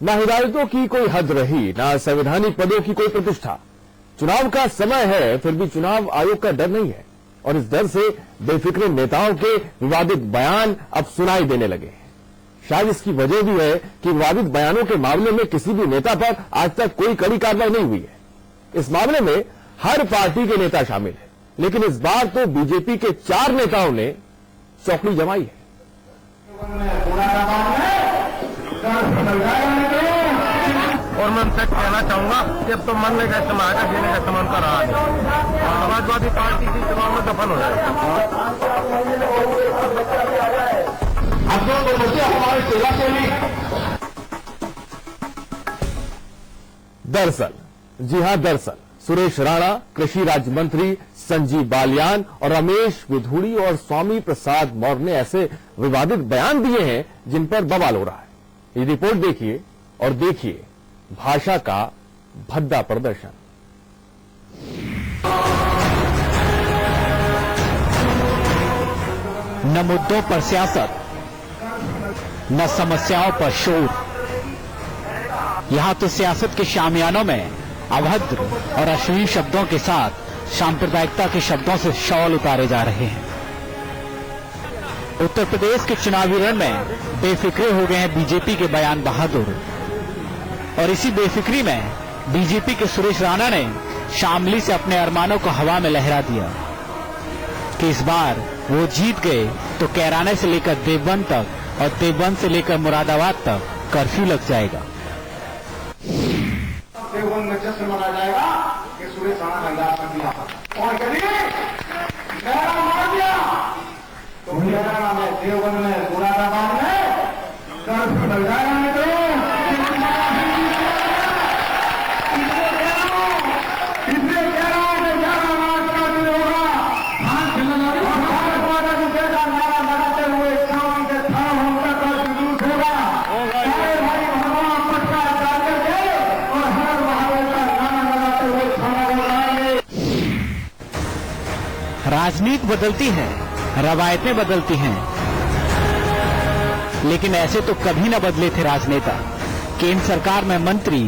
न हिदायतों की कोई हद रही, न संवैधानिक पदों की कोई प्रतिष्ठा। चुनाव का समय है, फिर भी चुनाव आयोग का डर नहीं है और इस डर से बेफिक्र नेताओं के विवादित बयान अब सुनाई देने लगे हैं। शायद इसकी वजह भी है कि विवादित बयानों के मामले में किसी भी नेता पर आज तक कोई कड़ी कार्रवाई नहीं हुई है। इस मामले में हर पार्टी के नेता शामिल है, लेकिन इस बार तो बीजेपी के 4 नेताओं ने चौकड़ी जमाई है। और मैं उनसे कहना चाहूंगा कि अब तो मरने का समय आएगा, जीने का समय उनका रहा नहीं। समाजवादी पार्टी की चुनाव में दफन हो जाएगा। हमारे सेवा के लिए दरअसल, जी हां, दरअसल सुरेश राणा, कृषि राज्य मंत्री संजीव बालियान और रमेश विधूड़ी और स्वामी प्रसाद मौर्य ने ऐसे विवादित बयान दिए हैं जिन पर बवाल हो रहा है। ये रिपोर्ट देखिए और देखिए भाषा का भद्दा प्रदर्शन। न मुद्दों पर सियासत, न समस्याओं पर शोर। यहां तो सियासत के शामियानों में अभद्र और अश्लील शब्दों के साथ सांप्रदायिकता के शब्दों से शॉल उतारे जा रहे हैं। उत्तर प्रदेश के चुनावी रण में बेफिक्रे हो गए हैं बीजेपी के बयान बहादुर, और इसी बेफिक्री में बीजेपी के सुरेश राणा ने शामली से अपने अरमानों को हवा में लहरा दिया कि इस बार वो जीत गए तो कैराने से लेकर देवबंद तक और देवबंद से लेकर मुरादाबाद तक कर्फ्यू लग जाएगा। देवबंद में जश्न मनाया जाएगा कि सुरेश राणा का इलाज कर दिया और करिए मेरा मार दिया तो हरियाणा में देवबंद में मुरादाबाद में कर्फ्यू लग जाएगा। नहीं तो राजनीति बदलती है, रवायतें बदलती हैं, लेकिन ऐसे तो कभी न बदले थे राजनेता। केंद्र सरकार में मंत्री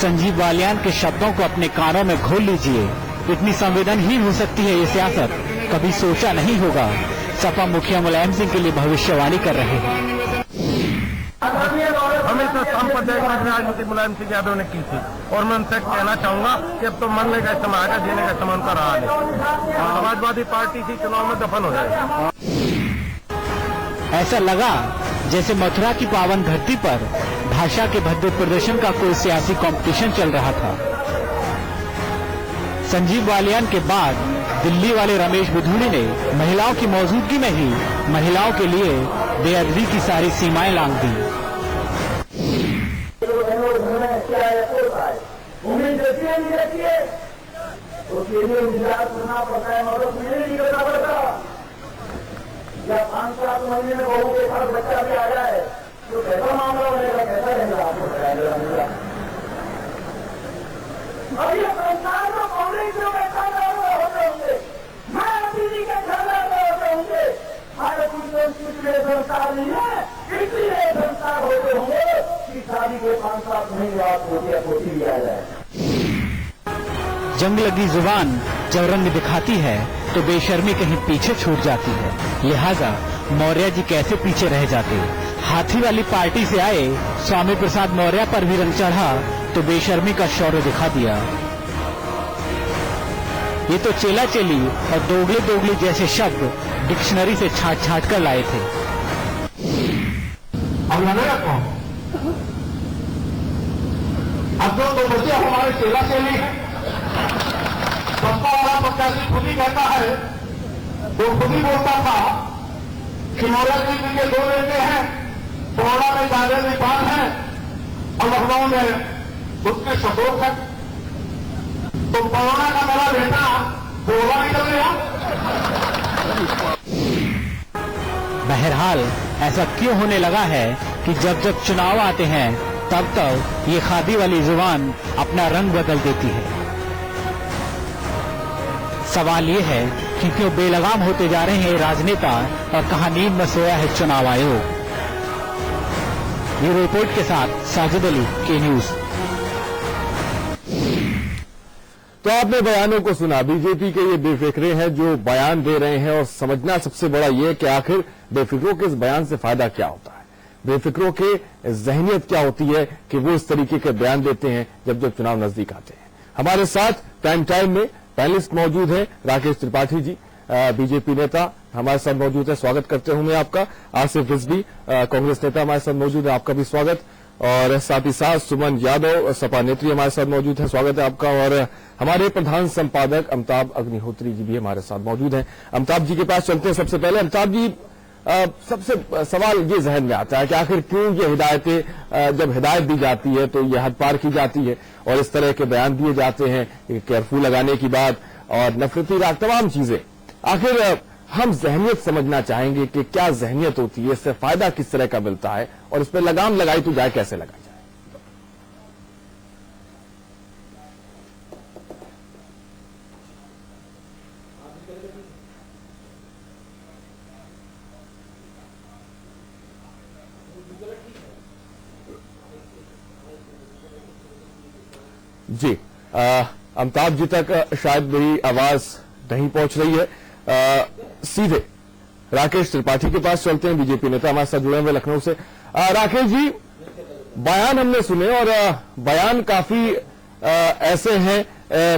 संजीव बालियान के शब्दों को अपने कानों में घोल लीजिए, इतनी संवेदनहीन हो सकती है ये सियासत, कभी सोचा नहीं होगा। सपा मुखिया मुलायम सिंह के लिए भविष्यवाणी कर रहे हैं। हमेशा सांप्रदायिक राजनीति मुलायम सिंह यादव ने की थी और मैं उनसे कहना चाहूंगा कि अब तो मरने का समय आएगा, जीने का समय उनका रहा नहीं। समाजवादी पार्टी की चुनाव में दफन हो जाएगा। ऐसा लगा जैसे मथुरा की पावन धरती पर भाषा के भद्दे प्रदर्शन का कोई सियासी कंपटीशन चल रहा था। संजीव बालियान के बाद दिल्ली वाले रमेश विधूड़ी ने महिलाओं की मौजूदगी में ही महिलाओं के लिए बेअदबी की सारी सीमाएं लांघ दी। या 5-7 महीने में बहू के साथ बच्चा भी आ जाए तो कैसा मामला बनेगा, कैसा रहेगा आपको बताया। और ये संसार में कांग्रेस जो बैठा होते होंगे, मैं अभी के झगड़ा होते होंगे, हमारे कुछ संस्कार नहीं है, इसलिए संस्कार होते होंगे कि शादी के 5-7 महीने बाद होती है पोती भी आ जाए। जंग लगी जुबान जब रंग दिखाती है तो बेशर्मी कहीं पीछे छूट जाती है। लिहाजा मौर्य जी कैसे पीछे रह जाते। हाथी वाली पार्टी से आए स्वामी प्रसाद मौर्य पर भी रंग चढ़ा तो बेशर्मी का शौर्य दिखा दिया। ये तो चेला चेली और दोगले दोगली जैसे शब्द डिक्शनरी से छाट छाट कर लाए थे। अब तो बच्चे हमारे चेला चेली बसपा वाला प्रत्याशी खुद ही कहता है, वो खुद ही बोलता था कि मौर्य जी के 2 बेटे हैं, बड़ौदा में जावेद इकबाल हैं और लखनऊ में उसके सपोर्ट है। तो बड़ौदा का मेरा बेटा बोला निकल गया। बहरहाल ऐसा क्यों होने लगा है कि जब जब चुनाव आते हैं तब तब ये खादी वाली जुबान अपना रंग बदल देती है। सवाल ये है कि क्यों बेलगाम होते जा रहे हैं राजनेता और कहां नींद में सोया है चुनाव आयोग। ब्यूरो रिपोर्ट के साथ साजिद अली, के न्यूज। तो आपने बयानों को सुना, बीजेपी के ये बेफिक्रे हैं जो बयान दे रहे हैं, और समझना सबसे बड़ा ये कि आखिर बेफिक्रों के इस बयान से फायदा क्या होता है, बेफिक्रों के जहनियत क्या होती है कि वो इस तरीके के बयान देते हैं जब चुनाव नजदीक आते हैं। हमारे साथ प्राइम टाइम में पैनलिस्ट मौजूद हैं। राकेश त्रिपाठी जी, बीजेपी नेता हमारे साथ मौजूद है, स्वागत करते हूं मैं आपका। आसिफ रिजवी, कांग्रेस नेता हमारे साथ मौजूद है, आपका भी स्वागत। और साथ ही साथ सुमन यादव, सपा नेत्री हमारे साथ मौजूद है, स्वागत है आपका। और हमारे प्रधान संपादक अमिताभ अग्निहोत्री जी भी हमारे साथ मौजूद हैं। अमिताभ जी के पास चलते हैं। सबसे पहले अमिताभ जी, सबसे सवाल ये जहन में आता है कि आखिर क्यों ये हिदायतें, जब हिदायत दी जाती है तो ये हद पार की जाती है और इस तरह के बयान दिए जाते हैं कर्फ्यू लगाने की बात और नफरती राग, तमाम चीजें। आखिर हम जहनियत समझना चाहेंगे कि क्या जहनियत होती है, इससे फायदा किस तरह का मिलता है और इस पर लगाम लगाई तो जाए, कैसे लगाई जाए? जी, अमिताभ जी तक शायद मेरी आवाज नहीं पहुंच रही है। सीधे राकेश त्रिपाठी के पास चलते हैं, बीजेपी नेता हमारे साथ जुड़े हुए लखनऊ से। राकेश जी, बयान हमने सुने और बयान काफी ऐसे हैं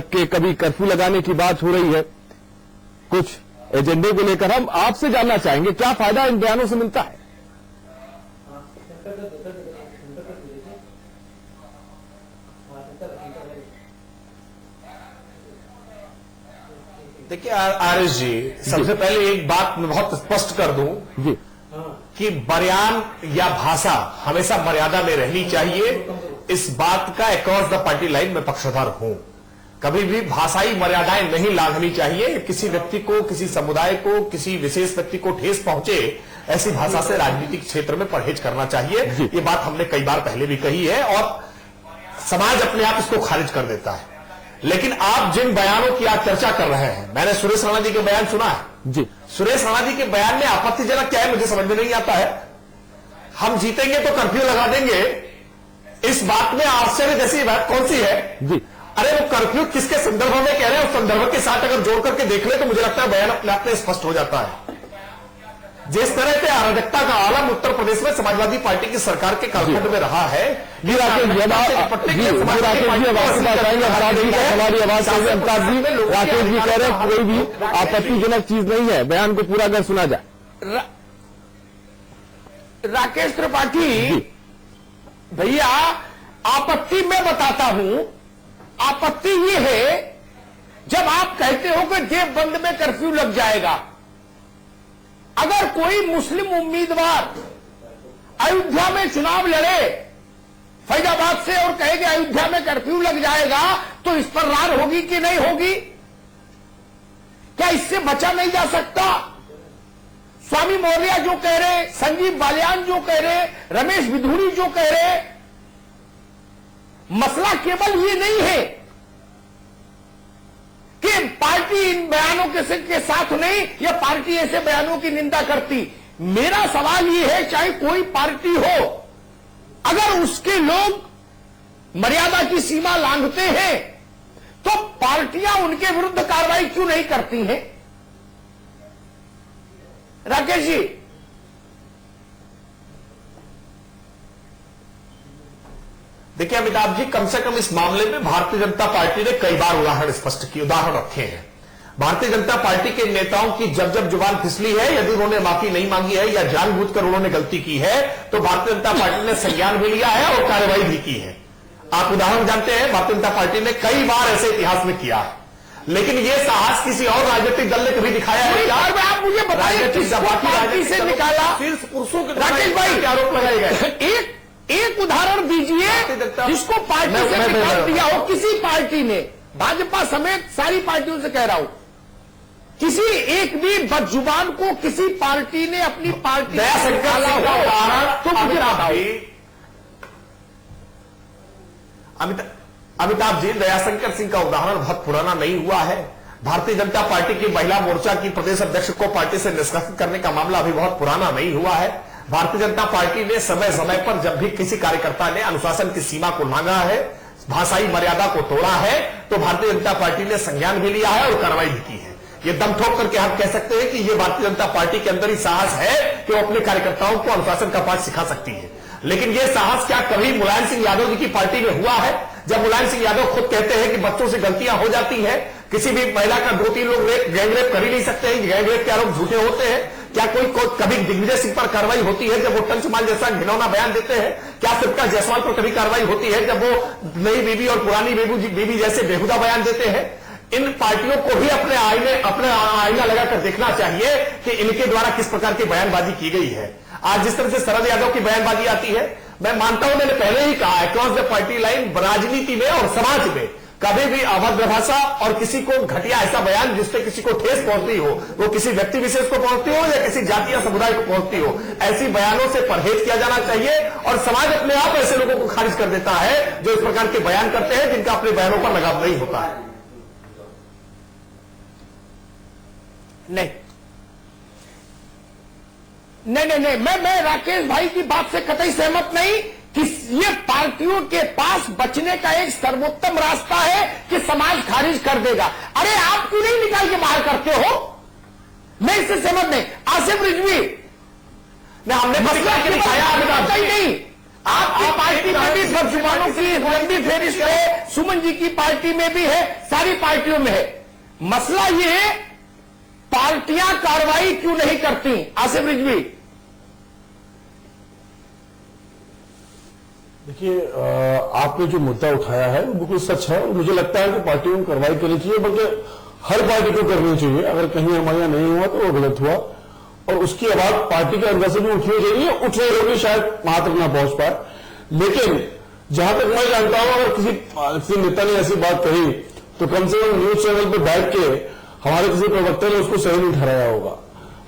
कि कभी कर्फ्यू लगाने की बात हो रही है, कुछ एजेंडे को लेकर। हम आपसे जानना चाहेंगे क्या फायदा इन बयानों से मिलता है? देखिए आरएस जी, सबसे पहले एक बात मैं बहुत स्पष्ट कर दूं जी कि बयान या भाषा हमेशा मर्यादा में रहनी चाहिए। इस बात का अक्रॉस द पार्टी लाइन में पक्षधर हूं। कभी भी भाषाई मर्यादाएं नहीं लांघनी चाहिए। किसी व्यक्ति को, किसी समुदाय को, किसी विशेष व्यक्ति को ठेस पहुंचे, ऐसी भाषा से राजनीतिक क्षेत्र में परहेज करना चाहिए। ये बात हमने कई बार पहले भी कही है और समाज अपने आप इसको खारिज कर देता है। लेकिन आप जिन बयानों की आप चर्चा कर रहे हैं, मैंने सुरेश राणा जी के बयान सुना है जी। सुरेश राणा जी के बयान में आपत्तिजनक क्या है मुझे समझ में नहीं आता है। हम जीतेंगे तो कर्फ्यू लगा देंगे, इस बात में आश्चर्य जैसी बात कौन सी है जी? अरे वो कर्फ्यू किसके संदर्भ में कह रहे हैं, उस संदर्भ के साथ अगर जोड़ करके देख ले तो मुझे लगता है बयान अपने आप में स्पष्ट हो जाता है। जिस तरह से अराजकता का आलम उत्तर प्रदेश में समाजवादी पार्टी की सरकार के कालखंड में रहा है, जी राकेश जी, हमारी आवाज अमिताभ जी, राकेश जी कह रहे हैं कोई भी आपत्तिजनक चीज नहीं है, बयान को पूरा अगर सुना जाए। राकेश त्रिपाठी भैया, आपत्ति मैं बताता हूं। आपत्ति ये है जब आप कहते हो कि देवबंद में कर्फ्यू लग जाएगा। अगर कोई मुस्लिम उम्मीदवार अयोध्या में चुनाव लड़े फैजाबाद से और कहे कि अयोध्या में कर्फ्यू लग जाएगा तो इस पर रार होगी कि नहीं होगी? क्या इससे बचा नहीं जा सकता? स्वामी मौर्य जो कह रहे, संजीव बालियान जो कह रहे, रमेश बिधूरी जो कह रहे, मसला केवल ये नहीं है कि पार्टी इन बयानों के साथ नहीं या पार्टी ऐसे बयानों की निंदा करती। मेरा सवाल ये है, चाहे कोई पार्टी हो, अगर उसके लोग मर्यादा की सीमा लांघते हैं तो पार्टियां उनके विरुद्ध कार्रवाई क्यों नहीं करती हैं? राकेश जी, देखिए अमिताभ जी, कम से कम इस मामले में भारतीय जनता पार्टी ने कई बार उदाहरण रखे हैं। भारतीय जनता पार्टी के नेताओं की जब जुबान फिसली है, यदि उन्होंने माफी नहीं मांगी है या जानबूझकर उन्होंने गलती की है तो भारतीय जनता पार्टी ने संज्ञान भी लिया है और कार्रवाई भी की है। आप उदाहरण जानते हैं, भारतीय जनता पार्टी ने कई बार ऐसे इतिहास में किया है। लेकिन ये साहस किसी और राजनीतिक दल ने कभी दिखाया है? आप मुझे बताइए पार्टी से निकाला पुरुषों के राकेश भाई आरोप लगाए गए। एक उदाहरण दीजिए जिसको पार्टी से निकाल दिया हो किसी पार्टी ने, भाजपा समेत सारी पार्टियों से कह रहा हूं, किसी एक भी बदजुबान को किसी पार्टी ने अपनी पार्टी से निकाला हो तो मुझे बताओ। अमिताभ जी, दयाशंकर सिंह का उदाहरण बहुत पुराना नहीं हुआ है। भारतीय जनता पार्टी की महिला मोर्चा की प्रदेश अध्यक्ष को पार्टी से निष्कासित करने का मामला अभी बहुत पुराना नहीं हुआ है। भारतीय जनता पार्टी ने समय समय पर जब भी किसी कार्यकर्ता ने अनुशासन की सीमा को लांघा है, भाषाई मर्यादा को तोड़ा है, तो भारतीय जनता पार्टी ने संज्ञान भी लिया है और कार्रवाई भी की है। ये दम ठोक करके हम कह सकते हैं कि ये भारतीय जनता पार्टी के अंदर ही साहस है कि वो अपने कार्यकर्ताओं को अनुशासन का पाठ सिखा सकती है। लेकिन ये साहस क्या कभी मुलायम सिंह यादव जी की पार्टी में हुआ है? जब मुलायम सिंह यादव खुद कहते हैं कि बच्चों से गलतियां हो जाती हैं, किसी भी महिला का 2-3 लोग गैंगरेप कर ही नहीं सकते हैं, गैंगरेप के आरोप झूठे होते हैं। क्या कोई कभी दिग्विजय सिंह पर कार्रवाई होती है जब वो टंचमाल जैसा घिनौना बयान देते हैं? क्या शिवका जायसवाल पर कभी कार्रवाई होती है जब वो नई बीबी और पुरानी बीबी जैसे बेहुदा बयान देते हैं? इन पार्टियों को भी अपने आईना लगाकर देखना चाहिए कि इनके द्वारा किस प्रकार की बयानबाजी की गई है। आज जिस तरह से शरद यादव की बयानबाजी आती है, मैं मानता हूं, मैंने पहले ही कहा, अक्रॉस द पार्टी लाइन राजनीति में और समाज में कभी भी अभद्र भाषा और किसी को घटिया ऐसा बयान जिससे किसी को ठेस पहुंचती हो, वो किसी व्यक्ति विशेष को पहुंचती हो या किसी जाति या समुदाय को पहुंचती हो, ऐसी बयानों से परहेज किया जाना चाहिए। और समाज अपने आप ऐसे लोगों को खारिज कर देता है जो इस प्रकार के बयान करते हैं जिनका अपने बयानों पर लगाव नहीं होता है। नहीं, मैं राकेश भाई की बात से कतई सहमत नहीं कि ये पार्टियों के पास बचने का एक सर्वोत्तम रास्ता है कि समाज खारिज कर देगा। अरे आप क्यों नहीं निकाल के बाहर करते हो? मैं इससे सहमत नहीं। आसिफ रिजवी ने हमने नहीं, आपकी पार्टी में भी बदजुबानों की लंबी फेरिस्त है, सुमन जी की पार्टी में भी है, सारी पार्टियों में है। मसला ये है पार्टियां कार्रवाई क्यों नहीं करती? आसिफ रिजवी। देखिए, आपने जो मुद्दा उठाया है वो बिल्कुल सच है और मुझे लगता है कि पार्टियों को कार्रवाई करनी चाहिए, बल्कि हर पार्टी को करनी चाहिए। अगर कहीं हमारे यहाँ नहीं हुआ तो वो गलत हुआ और उसकी आवाज पार्टी के अंदर से भी उठनी चाहिए। उठ रही होगी, शायद वहां तक ना पहुंच पाए, लेकिन जहां तक मैं जानता हूं अगर किसी नेता ने ऐसी बात कही तो कम से कम न्यूज चैनल पर बैठ के हमारे किसी प्रवक्ता ने उसको सही नहीं ठहराया होगा।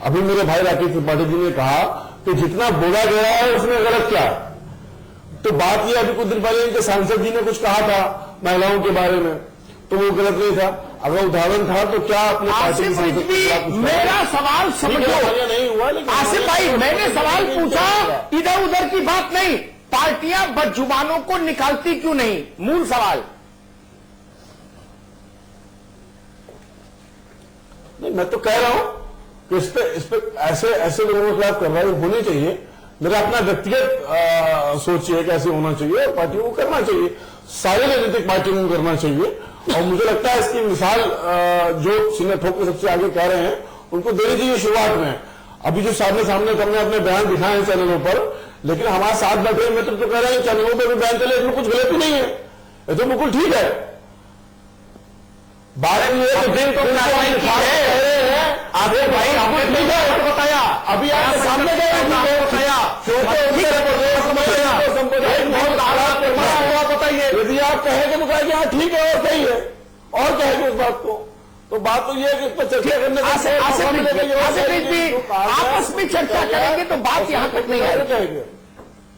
अभी मेरे भाई राकेश त्रिपाठी जी ने कहा कि जितना बोला गया है उसमें गलत क्या है, तो बात यह अभी कुछ दिन पहले इनके सांसद जी ने कुछ कहा था महिलाओं के बारे में, तो वो गलत नहीं था। अगर उदाहरण था तो क्या अपने पार्टी के सांसद को मेरा सवाल समझो नहीं हुआ, लेकिन आसिफ भाई मैंने सवाल पूछा, इधर उधर की बात नहीं। पार्टियां बदजुबानों को निकालती क्यों नहीं? मूल सवाल। नहीं, मैं तो कह रहा हूं कि इस पे ऐसे लोगों के खिलाफ कार्रवाई होनी चाहिए। मेरा अपना व्यक्तिगत सोच है कि ऐसे होना चाहिए और पार्टियों को करना चाहिए, सारी राजनीतिक पार्टियों को करना चाहिए। और मुझे लगता है इसकी मिसाल जो सीना ठोक के सबसे आगे कह रहे हैं उनको देनी चाहिए शुरुआत में। अभी जो सामने हमने अपने बयान दिखाए हैं चैनलों पर, लेकिन हमारे साथ बैठे मित्र तो कह रहे हैं चैनलों पर भी बयान चले, इसमें कुछ गलत ही नहीं है, ये तो बिल्कुल ठीक है। बारह आगे भाई हमने बताया, अभी आपके सामने बताइए, यदि आप कहेंगे तो कहेंगे हाँ ठीक है और सही है और कहेंगे उस बात को, तो बात तो ये है कि इस पर चर्चा करने आपस में चर्चा करेंगे तो बात यहां तक नहीं आएगी।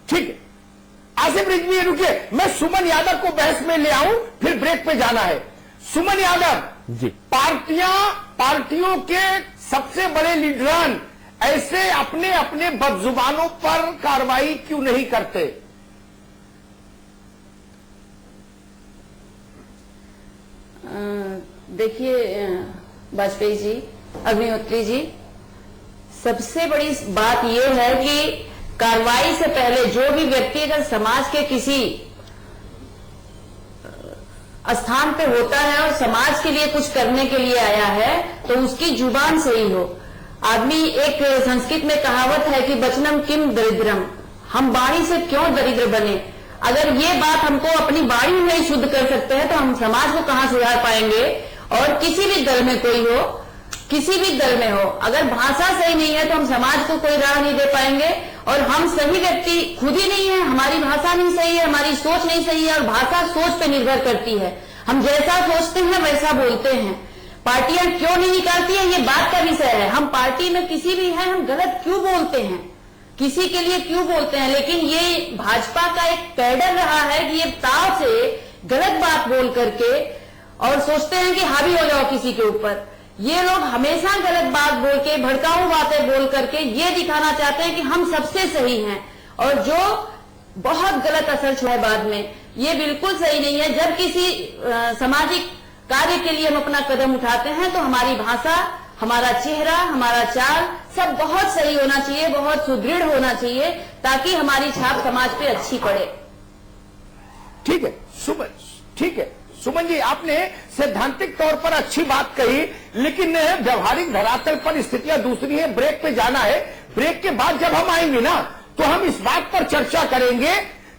ठीक है आसिफ रिजवी, रुकिए, मैं सुमन यादव को बहस में ले आऊं, फिर ब्रेक पे जाना है। सुमन यादव जी, पार्टियों के सबसे बड़े लीडरान ऐसे अपने अपने बदजुबानों पर कार्रवाई क्यों नहीं करते? देखिए वाजपेयी जी, अग्निहोत्री जी, सबसे बड़ी बात यह है कि कार्रवाई से पहले जो भी व्यक्ति अगर समाज के किसी स्थान पे होता है और समाज के लिए कुछ करने के लिए आया है तो उसकी जुबान सही हो। आदमी, एक संस्कृत में कहावत है कि वचनम किम दरिद्रम, हम वाणी से क्यों दरिद्र बने। अगर ये बात हमको अपनी वाणी में शुद्ध कर सकते हैं तो हम समाज को कहां सुधार पाएंगे। और किसी भी दल में कोई हो, किसी भी दल में हो, अगर भाषा सही नहीं है तो हम समाज को कोई राह नहीं दे पाएंगे। और हम सही व्यक्ति खुद ही नहीं है, हमारी भाषा नहीं सही है, हमारी सोच नहीं सही है, और भाषा सोच पे निर्भर करती है। हम जैसा सोचते हैं वैसा बोलते हैं। पार्टियां क्यों नहीं निकालती है ये बात का विषय है। हम पार्टी में किसी भी हैं, हम गलत क्यों बोलते हैं, किसी के लिए क्यों बोलते हैं, लेकिन ये भाजपा का एक कैडर रहा है कि ये ताव से गलत बात बोल करके और सोचते हैं कि हावी हो जाओ किसी के ऊपर। ये लोग हमेशा गलत बात बोल के, भड़काऊ बातें बोल करके ये दिखाना चाहते हैं कि हम सबसे सही हैं, और जो बहुत गलत असर छोड़ा है बाद में। ये बिल्कुल सही नहीं है। जब किसी सामाजिक कार्य के लिए हम अपना कदम उठाते हैं तो हमारी भाषा, हमारा चेहरा, हमारा चाल सब बहुत सही होना चाहिए, बहुत सुदृढ़ होना चाहिए, ताकि हमारी छाप समाज पे अच्छी पड़े। ठीक है सुमन, ठीक है सुमन जी, आपने सैद्धांतिक तौर पर अच्छी बात कही, लेकिन व्यवहारिक धरातल पर स्थितियां दूसरी है। ब्रेक पे जाना है। ब्रेक के बाद जब हम आएंगे ना, तो हम इस बात पर चर्चा करेंगे,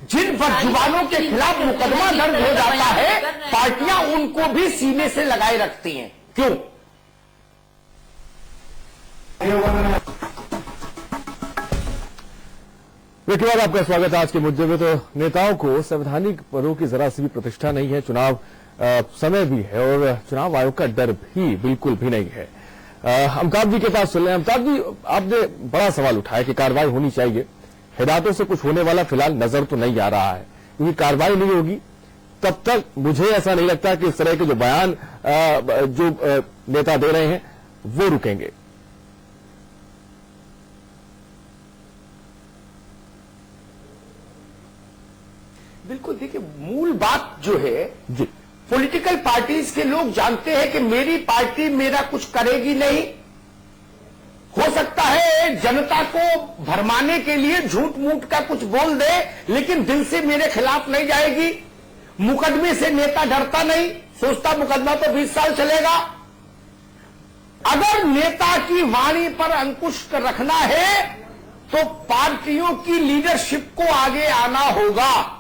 जिन बदजुबानों के खिलाफ मुकदमा दर्ज हो जाता है, पार्टियां उनको भी सीने से लगाए रखती हैं। क्यों? ब्रेक के बाद आपका स्वागत है। आज के मुद्दे में तो नेताओं को संवैधानिक पदों की जरा सी भी प्रतिष्ठा नहीं है, चुनाव समय भी है और चुनाव आयोग का डर भी बिल्कुल भी नहीं है। अमिताभ जी के पास चल रहे हैं। अमिताभ जी, आपने बड़ा सवाल उठाया कि कार्रवाई होनी चाहिए। हिदायतों से कुछ होने वाला फिलहाल नजर तो नहीं आ रहा है, क्योंकि कार्रवाई नहीं होगी तब तक मुझे ऐसा नहीं लगता कि इस तरह के जो बयान जो नेता दे रहे हैं वो रुकेंगे। बिल्कुल, देखिए मूल बात जो है जी, पॉलिटिकल पार्टीज के लोग जानते हैं कि मेरी पार्टी मेरा कुछ करेगी नहीं। हो सकता है जनता को भरमाने के लिए झूठ मूठ का कुछ बोल दे, लेकिन दिल से मेरे खिलाफ नहीं जाएगी। मुकदमे से नेता डरता नहीं, सोचता मुकदमा तो 20 साल चलेगा। अगर नेता की वाणी पर अंकुश रखना है तो पार्टियों की लीडरशिप को आगे आना होगा।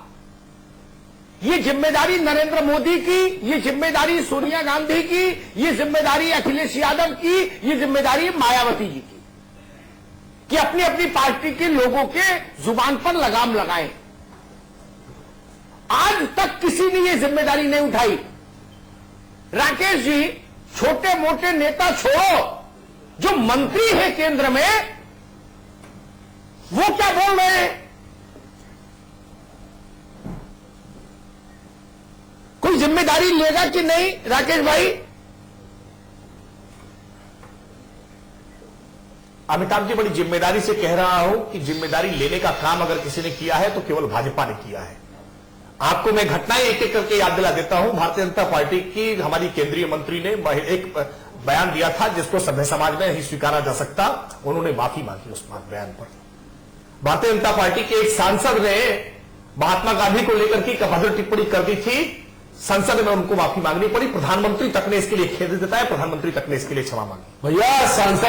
ये जिम्मेदारी नरेंद्र मोदी की, ये जिम्मेदारी सोनिया गांधी की, ये जिम्मेदारी अखिलेश यादव की, ये जिम्मेदारी मायावती जी की, कि अपनी अपनी पार्टी के लोगों के जुबान पर लगाम लगाएं। आज तक किसी ने ये जिम्मेदारी नहीं उठाई। राकेश जी, छोटे मोटे नेता छोड़ो, जो मंत्री है केंद्र में, वो क्या बोल रहे हैं? कोई जिम्मेदारी लेगा कि नहीं राकेश भाई? अमिताभ जी, बड़ी जिम्मेदारी से कह रहा हूं कि जिम्मेदारी लेने का काम अगर किसी ने किया है तो केवल भाजपा ने किया है। आपको मैं घटनाएं एक एक करके याद दिला देता हूं। भारतीय जनता पार्टी की हमारी केंद्रीय मंत्री ने एक बयान दिया था जिसको सभ्य समाज में नहीं स्वीकारा जा सकता। उन्होंने माफी मांगी उस बयान पर। भारतीय जनता पार्टी के एक सांसद ने महात्मा गांधी को लेकर की अभद्र टिप्पणी कर दी थी, संसद में उनको माफी मांगनी पड़ी। प्रधानमंत्री तक ने इसके लिए खेद जताया, प्रधानमंत्री तक ने इसके लिए क्षमा मांगी। भैया, सांसद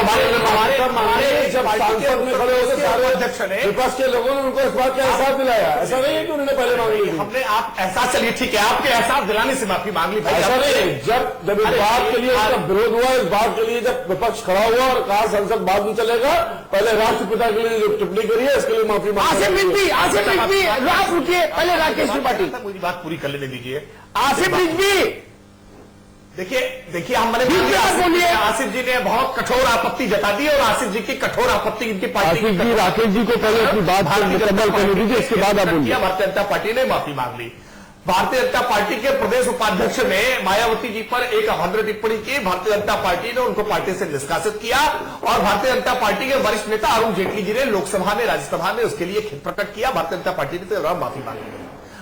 जब सांसद में खड़े होकर सारे अध्यक्ष ने, विपक्ष के लोगों ने उनको इस बात का एहसास दिलाया। ऐसा नहीं है कि उन्होंने पहले मांगी थी। हमने आप एहसास, चलिए ठीक है, आपके एहसास दिलाने से माफी मांग ली। ऐसा नहीं, जब इस बात के लिए इसका विरोध हुआ, इस बात के लिए जब विपक्ष खड़ा हुआ और कहा संसद बाद में चलेगा, पहले राष्ट्रपिता के लिए जो टिप्पणी करी है इसके लिए माफी मांगी। आसिफ रिजवी, आप रुकिए, पहले राकेश त्रिपाठी मुझे बात पूरी कर लेने दीजिए। आसिफ रिजवी, देखिए हम मैंने आसिफ जी ने बहुत कठोर आपत्ति जता दी और आसिफ जी की कठोर आपत्ति इनकी पार्टी आसिफ जी, राकेश जी को पहले अपनी बात मुकम्मल करने दीजिए, इसके बाद आप बोलिए। भारतीय जनता पार्टी ने माफी मांग ली। भारतीय जनता पार्टी के प्रदेश उपाध्यक्ष ने मायावती जी पर एक अभद्र टिप्पणी की। भारतीय जनता पार्टी ने उनको पार्टी से निष्कासित किया और भारतीय जनता पार्टी के वरिष्ठ नेता अरुण जेटली जी ने लोकसभा में, राज्यसभा में उसके लिए खेद प्रकट किया। भारतीय जनता पार्टी ने माफी मांगी।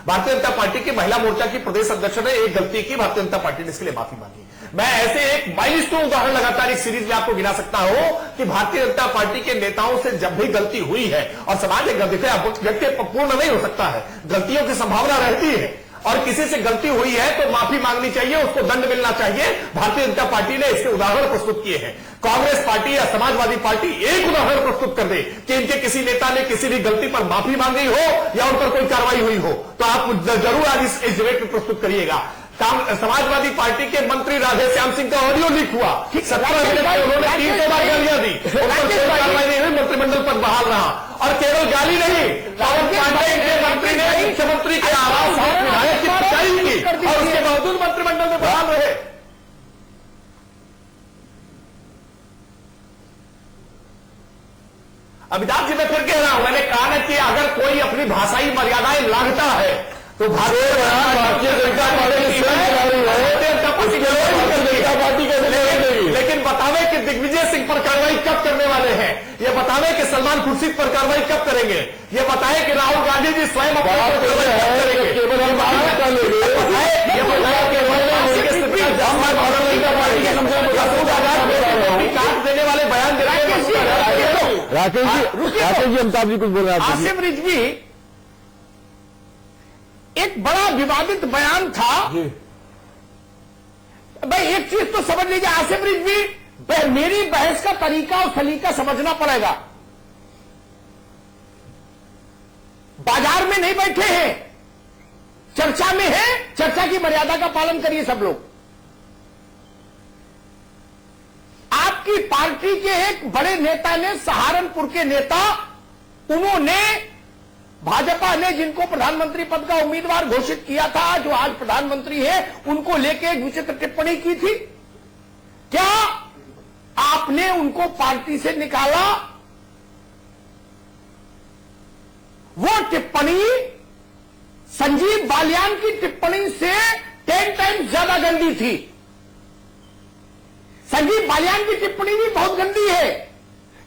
भारतीय जनता पार्टी की महिला मोर्चा की प्रदेश अध्यक्ष ने एक गलती की, भारतीय जनता पार्टी ने इसके लिए माफी मांगी। मैं ऐसे एक माइलस्टोन उदाहरण लगातार एक सीरीज में आपको गिना सकता हूं कि भारतीय जनता पार्टी के नेताओं से जब भी गलती हुई है, और समाज एक गलती पूर्ण नहीं हो सकता है, गलतियों की संभावना रहती है, और किसी से गलती हुई है तो माफी मांगनी चाहिए, उसको दंड मिलना चाहिए। भारतीय जनता पार्टी ने इसके उदाहरण प्रस्तुत किए हैं। कांग्रेस पार्टी या समाजवादी पार्टी एक उदाहरण प्रस्तुत कर दे कि इनके किसी नेता ने किसी भी गलती पर माफी मांगी हो या उन पर कोई कार्रवाई हुई हो, तो आप जरूर आज इस डिबेट में प्रस्तुत करिएगा। समाजवादी पार्टी के मंत्री राधे श्याम सिंह का ऑडियो लीक हुआ, 17 मिनट में उन्होंने 3 बार गालियां दी, कार्रवाई नहीं हुई, मंत्रिमंडल पर बहाल रहा। और केवल गाली नहीं, पवन पांडे के मंत्री ने मुख्यमंत्री के आवास और विधायक की पिटाई की और उसके बावजूद मंत्रिमंडल में बहाल रहे। अमिताभ जी, मैं फिर कह रहा हूं, मैंने कहा ना कि अगर कोई अपनी भाषाई मर्यादाएं लांघता है तो भारतीय जनता पार्टी लेकिन बतावे कि दिग्विजय सिंह पर कार्रवाई कब करने वाले हैं, ये बतावे कि सलमान खुर्शीद पर कार्रवाई कब करेंगे, ये बताए कि राहुल गांधी जी स्वयं अपने पर कार्रवाई कब करेंगे, केवल हम बात कर लेंगे। ये बताया कि काट देने वाले बयान दे रहे हैं। राकेश जी अमिताभ जी कुछ बोल रहे हैं। आसिम रिजवी एक बड़ा विवादित बयान था। भाई एक चीज तो समझ लीजिए, आसिम रिजवी मेरी बहस का तरीका और सलीका समझना पड़ेगा। बाजार में नहीं बैठे हैं, चर्चा में है, चर्चा की मर्यादा का पालन करिए सब लोग। आपकी पार्टी के एक बड़े नेता ने, सहारनपुर के नेता, उन्होंने भाजपा ने जिनको प्रधानमंत्री पद का उम्मीदवार घोषित किया था, जो आज प्रधानमंत्री है, उनको लेके एक विचित्र टिप्पणी की थी। क्या आपने उनको पार्टी से निकाला? वो टिप्पणी संजीव बालियान की टिप्पणी से 10 टाइम्स ज्यादा गंदी थी। संजीव बालियान की टिप्पणी भी बहुत गंदी है,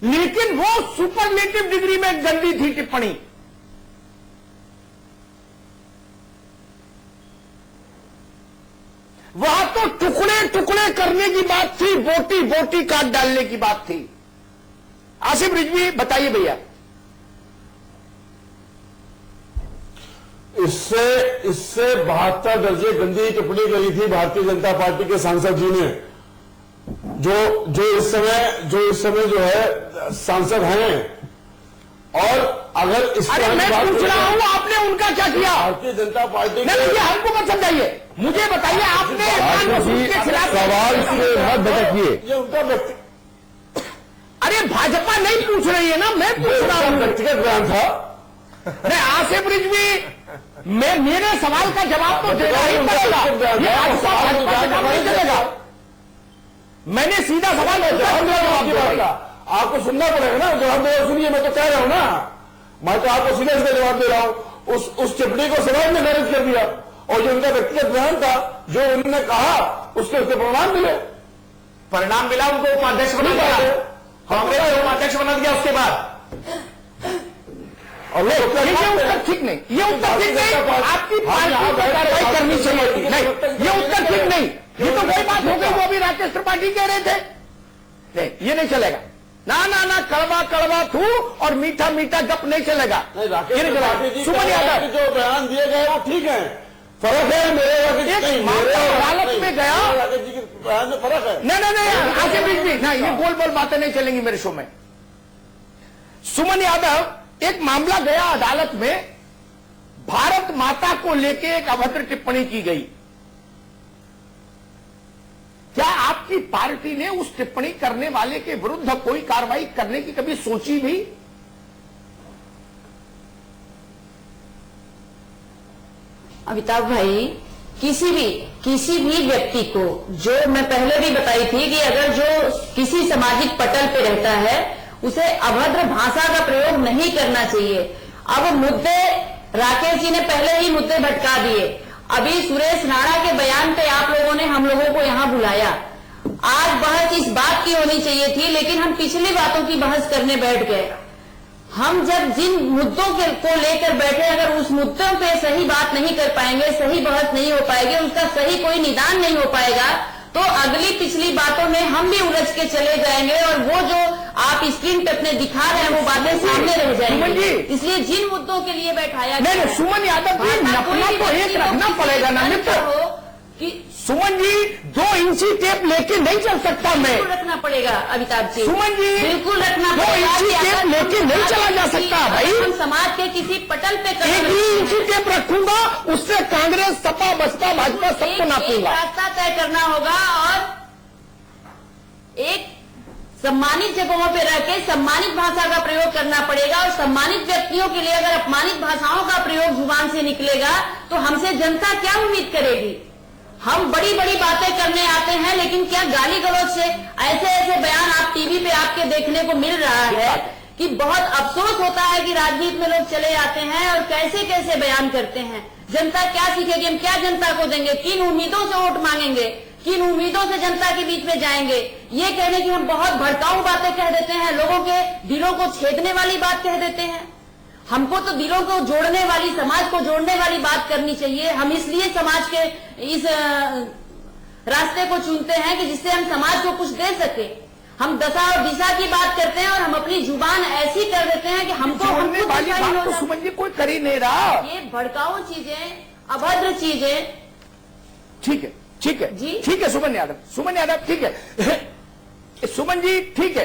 लेकिन वो सुपरलेटिव डिग्री में गंदी थी टिप्पणी। वहां तो टुकड़े टुकड़े करने की बात थी, बोटी बोटी काट डालने की बात थी। आसिम रिजवी बताइए भैया। इससे 72 दर्जे गंदी टिप्पणी करी थी भारतीय जनता पार्टी के सांसद जी ने, जो इस समय जो है सांसद हैं। और अगर इस अरे मैं पूछ रहा हूं, आपने उनका क्या किया? भारतीय जनता पार्टी नहीं, ये हमको मत समझाइए, मुझे बताइए आपने के खिलाफ सवाल से मत भटकिए। ये उनका अरे भाजपा नहीं पूछ रही है ना, मैं पूछ रहा हूं। व्यक्तिगत बयान था। नहीं, आसिफ रिजवी मेरे सवाल का जवाब तो देना ही पड़ेगा। ये भाजपा का नहीं चलेगा। मैंने सीधा सवाल आपको सुनना पड़ेगा ना, जवाब दे। सुनिए, मैं तो कह रहा हूं ना, मैं तो आपको सीधे सीधे जवाब दे रहा हूं। उस टिप्पणी को समाज ने खारिज कर दिया, और जो उनका व्यक्तिगत बयान था, जो उन्होंने कहा, उसके परिणाम मिले। परिणाम मिला, उनको उपाध्यक्ष बना दिया, कांग्रेस ने उपाध्यक्ष बना दिया उसके बाद। और ये उत्तर ठीक नहीं, ये उत्तर ठीक नहीं। आपकी पार्टी पर कार्रवाई करनी चाहिए। नहीं, ये उत्तर ठीक नहीं। ये तो वही बात हो गई, वो भी राकेश त्रिपाठी कह रहे थे। नहीं, ये नहीं चलेगा। ना ना ना, कड़वा कड़वा थू और मीठा मीठा गप नहीं चलेगा। ये नहीं चलेगा। सुमन यादव जो बयान दिए गए वो ठीक है, फर्क है। मेरे अदालत में गया, राकेश जी के बयान में फर्क है। नहीं, आसिम रिजवी नहीं, ये गोल बोल बातें नहीं चलेंगी मेरे शो में। सुमन यादव, एक मामला गया अदालत में, भारत माता को लेके एक अभद्र टिप्पणी की गई। क्या आपकी पार्टी ने उस टिप्पणी करने वाले के विरुद्ध कोई कार्रवाई करने की कभी सोची भी? अमिताभ भाई, किसी भी व्यक्ति को, जो मैं पहले भी बताई थी कि अगर जो किसी सामाजिक पटल पे रहता है, उसे अभद्र भाषा का प्रयोग नहीं करना चाहिए। अब मुद्दे राकेश जी ने पहले ही मुद्दे भटका दिए। अभी सुरेश राणा के बयान पे आप लोगों ने हम लोगों को यहां बुलाया। आज बहस इस बात की होनी चाहिए थी, लेकिन हम पिछली बातों की बहस करने बैठ गए। हम जब जिन मुद्दों को लेकर बैठे, अगर उस मुद्दों पे सही बात नहीं कर पाएंगे, सही बहस नहीं हो पाएगी, उसका सही कोई निदान नहीं हो पाएगा, तो अगली पिछली बातों में हम भी उलझ के चले जाएंगे, और वो जो आप स्क्रीन पे अपने दिखा रहे हैं वो बातें सामने रह जाएंगी। इसलिए जिन मुद्दों के लिए बैठाया नहीं, सुमन यादव जी, नपना तो एक रखना पड़ेगा ना मित्र। सुमन जी, 2 इंची टेप लेके नहीं चल सकता मैं। बिल्कुल रखना पड़ेगा अमिताभ जी, सुमन जी, बिल्कुल रखना 2 इंची टेप लेके नहीं चला जा सकता भाई। हम समाज के किसी पटल पे 1 इंची टेप रखूंगा, उससे कांग्रेस, सपा, बसपा, भाजपा सबको नापूंगा। रास्ता तय करना होगा, और एक सम्मानित जगहों पे रह के सम्मानित भाषा का प्रयोग करना पड़ेगा। और सम्मानित व्यक्तियों के लिए अगर अपमानित भाषाओं का प्रयोग जुबान से निकलेगा, तो हमसे जनता क्या उम्मीद करेगी? हम बड़ी बड़ी बातें करने आते हैं, लेकिन क्या गाली गलौज से ऐसे बयान आप टीवी पे आपके देखने को मिल रहा है कि बहुत अफसोस होता है कि राजनीति में लोग चले आते हैं और कैसे कैसे बयान करते हैं। जनता क्या सीखेगी? हम क्या जनता को देंगे? किन उम्मीदों से वोट मांगेंगे? किन उम्मीदों से जनता के बीच में जाएंगे? ये कहने की हम बहुत भड़काऊ बातें कह देते हैं, लोगों के दिलों को छेदने वाली बात कह देते हैं। हमको तो दिलों को जोड़ने वाली, समाज को जोड़ने वाली बात करनी चाहिए। हम इसलिए समाज के इस रास्ते को चुनते हैं कि जिससे हम समाज को कुछ दे सके। हम दशा और दिशा की बात करते हैं और हम अपनी जुबान ऐसी कर देते हैं कि हमको वाली बात तो सुमन जी कोई कर ही नहीं रहा। ये भड़काऊ चीजें, अभद्र चीजें। ठीक है, ठीक है जी, ठीक है सुमन यादव ठीक है सुमन जी, ठीक है।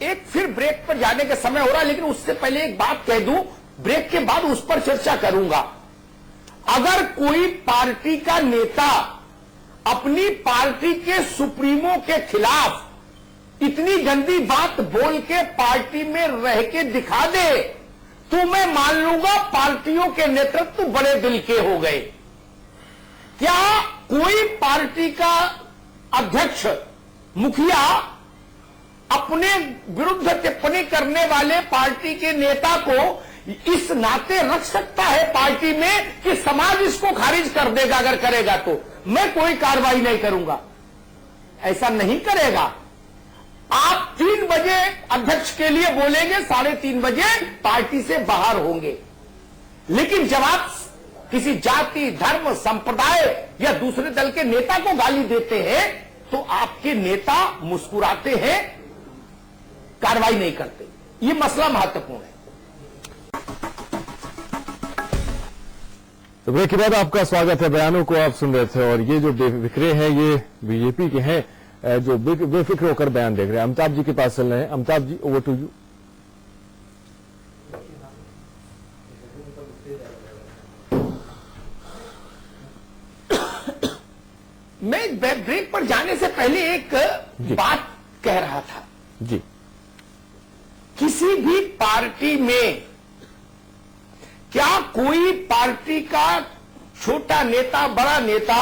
एक फिर ब्रेक पर जाने का समय हो रहा है, लेकिन उससे पहले एक बात कह दूं, ब्रेक के बाद उस पर चर्चा करूंगा। अगर कोई पार्टी का नेता अपनी पार्टी के सुप्रीमो के खिलाफ इतनी गंदी बात बोल के पार्टी में रह के दिखा दे, तो मैं मान लूंगा पार्टियों के नेतृत्व बड़े दिल के हो गए। क्या कोई पार्टी का अध्यक्ष, मुखिया अपने विरुद्ध टिप्पणी करने वाले पार्टी के नेता को इस नाते रख सकता है पार्टी में कि समाज इसको खारिज कर देगा? अगर करेगा तो मैं कोई कार्रवाई नहीं करूंगा, ऐसा नहीं करेगा। आप 3 बजे अध्यक्ष के लिए बोलेंगे, 3:30 बजे पार्टी से बाहर होंगे। लेकिन जब आप किसी जाति, धर्म, संप्रदाय या दूसरे दल के नेता को गाली देते हैं तो आपके नेता मुस्कुराते हैं, कार्रवाई नहीं करते। ये मसला महत्वपूर्ण है। तो ब्रेक के बाद आपका स्वागत है। बयानों को आप सुन रहे थे और ये जो बेफिक्रे हैं ये बीजेपी के हैं, जो बेफिक्र होकर बयान देख रहे हैं। अमिताभ जी के पास चल रहे हैं। Amitabh ji, over to you. मैं ब्रेक पर जाने से पहले एक बात कह रहा था जी। किसी भी पार्टी में क्या कोई पार्टी का छोटा नेता, बड़ा नेता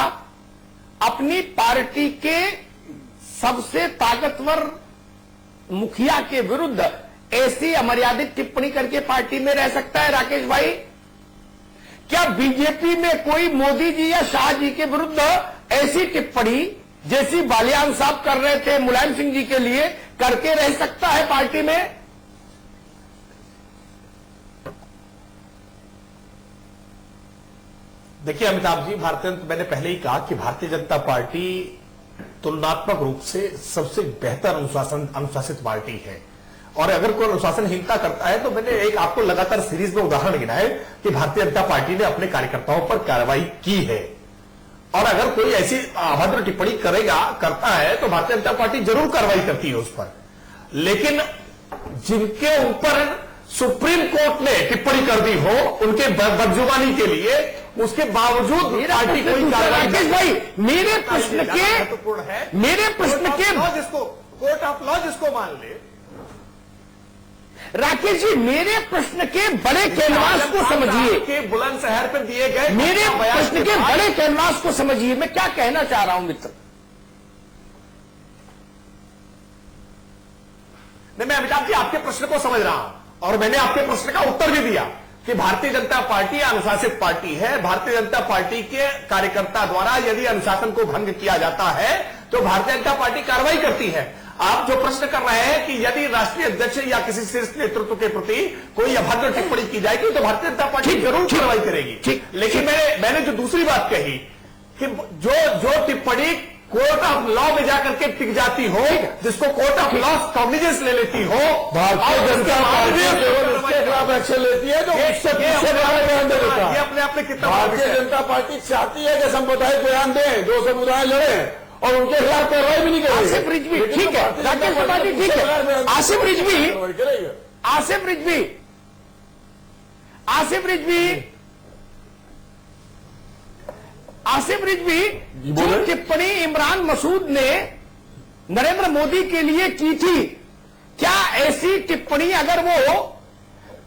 अपनी पार्टी के सबसे ताकतवर मुखिया के विरुद्ध ऐसी अमर्यादित टिप्पणी करके पार्टी में रह सकता है? राकेश भाई, क्या बीजेपी में कोई मोदी जी या शाह जी के विरुद्ध ऐसी टिप्पणी जैसी बालियान साहब कर रहे थे मुलायम सिंह जी के लिए करके रह सकता है पार्टी में? देखिए अमिताभ जी, मैंने पहले ही कहा कि भारतीय जनता पार्टी तुलनात्मक रूप से सबसे बेहतर अनुशासित पार्टी है। और अगर कोई अनुशासनहीनता करता है तो मैंने एक आपको लगातार सीरीज में उदाहरण गिनाए कि भारतीय जनता पार्टी ने अपने कार्यकर्ताओं पर कार्रवाई की है। और अगर कोई ऐसी अभद्र टिप्पणी करता है तो भारतीय जनता पार्टी जरूर कार्रवाई करती है उस पर। लेकिन जिनके ऊपर सुप्रीम कोर्ट ने टिप्पणी कर दी हो उनके बदजुबानी के लिए, उसके बावजूद पार्टी कोई कार्रवाई। राकेश भाई, मेरे प्रश्न के जिसको कोर्ट ऑफ लॉ जिसको मान ले, राकेश जी, मेरे प्रश्न के बड़े कैनवास को समझिए, के बुलंदशहर पर दिए गए मेरे प्रश्न के बड़े कैनवास को समझिए। मैं क्या कहना चाह रहा हूं मित्र? नहीं, मैं अमिताभ जी आपके प्रश्न को समझ रहा हूं और मैंने आपके प्रश्न का उत्तर भी दिया कि भारतीय जनता पार्टी अनुशासित पार्टी है। भारतीय जनता पार्टी के कार्यकर्ता द्वारा यदि अनुशासन को भंग किया जाता है तो भारतीय जनता पार्टी कार्रवाई करती है। आप जो प्रश्न कर रहे हैं कि यदि राष्ट्रीय अध्यक्ष या किसी शीर्ष नेतृत्व के प्रति कोई अभद्र टिप्पणी की जाएगी तो भारतीय जनता पार्टी जरूर कार्रवाई करेगी। लेकिन मैंने जो दूसरी बात कही कि जो टिप्पणी कोर्ट ऑफ लॉ में जाकर के टिक जाती हो, जिसको कोर्ट ऑफ लॉ कॉग्निजेंस ले लेती हो, भारतीय जनता पार्टी केवल उसके खिलाफ एक्शन लेती है जो उससे पीछे बयान दे देता है। ये अपने आप में कितना भारतीय जनता पार्टी चाहती है कि सांप्रदायिक बयान दें, जो समुदाय लड़े और उनके खिलाफ कार्रवाई भी नहीं करेगी। आसिफ रिजवी, ठीक है, राकेश त्रिपाठी, ठीक है, आसिफ रिजवी जो टिप्पणी इमरान मसूद ने नरेंद्र मोदी के लिए की थी, क्या ऐसी टिप्पणी अगर वो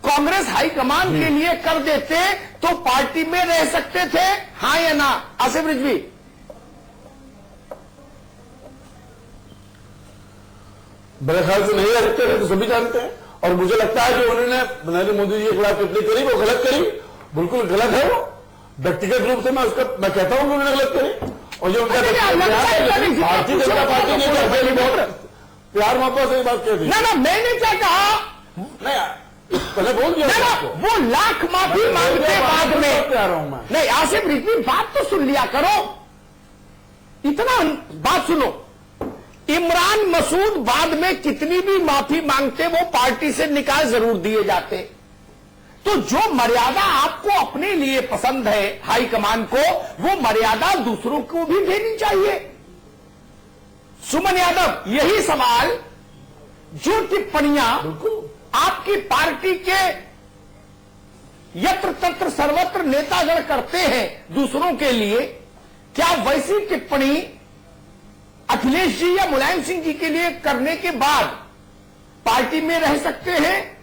कांग्रेस हाईकमान के लिए कर देते तो पार्टी में रह सकते थे? हाँ या ना? आसिफ रिजवी। मेरे ख्याल से नहीं रह सकते थे, तो सभी जानते हैं। और मुझे लगता है कि उन्होंने नरेंद्र मोदी जी के खिलाफ टिप्पणी करी, वो गलत करी, बिल्कुल गलत है। वो व्यक्तिगत रूप से मैं कहता हूं कि उन्होंने गलत करी। और जो उनका भारतीय जनता पार्टी ने बहुत प्यार मोहब्बत से बात कह दी। ना मैंने क्या कहा, नहीं पहले बोल दिया ना वो लाख माफी मांगते बाद में प्यार हूं मैं। नहीं, आसिफ रिजवी बात तो सुन लिया करो, इतना बात सुनो। इमरान मसूद बाद में कितनी भी माफी मांगते वो पार्टी से निकाल जरूर दिए जाते। तो जो मर्यादा आपको अपने लिए पसंद है हाईकमान को, वो मर्यादा दूसरों को भी देनी चाहिए। सुमन यादव, यही सवाल जो टिप्पणियां आपकी पार्टी के यत्र तत्र सर्वत्र नेतागण करते हैं दूसरों के लिए, क्या वैसी टिप्पणी अखिलेश जी या मुलायम सिंह जी के लिए करने के बाद पार्टी में रह सकते हैं?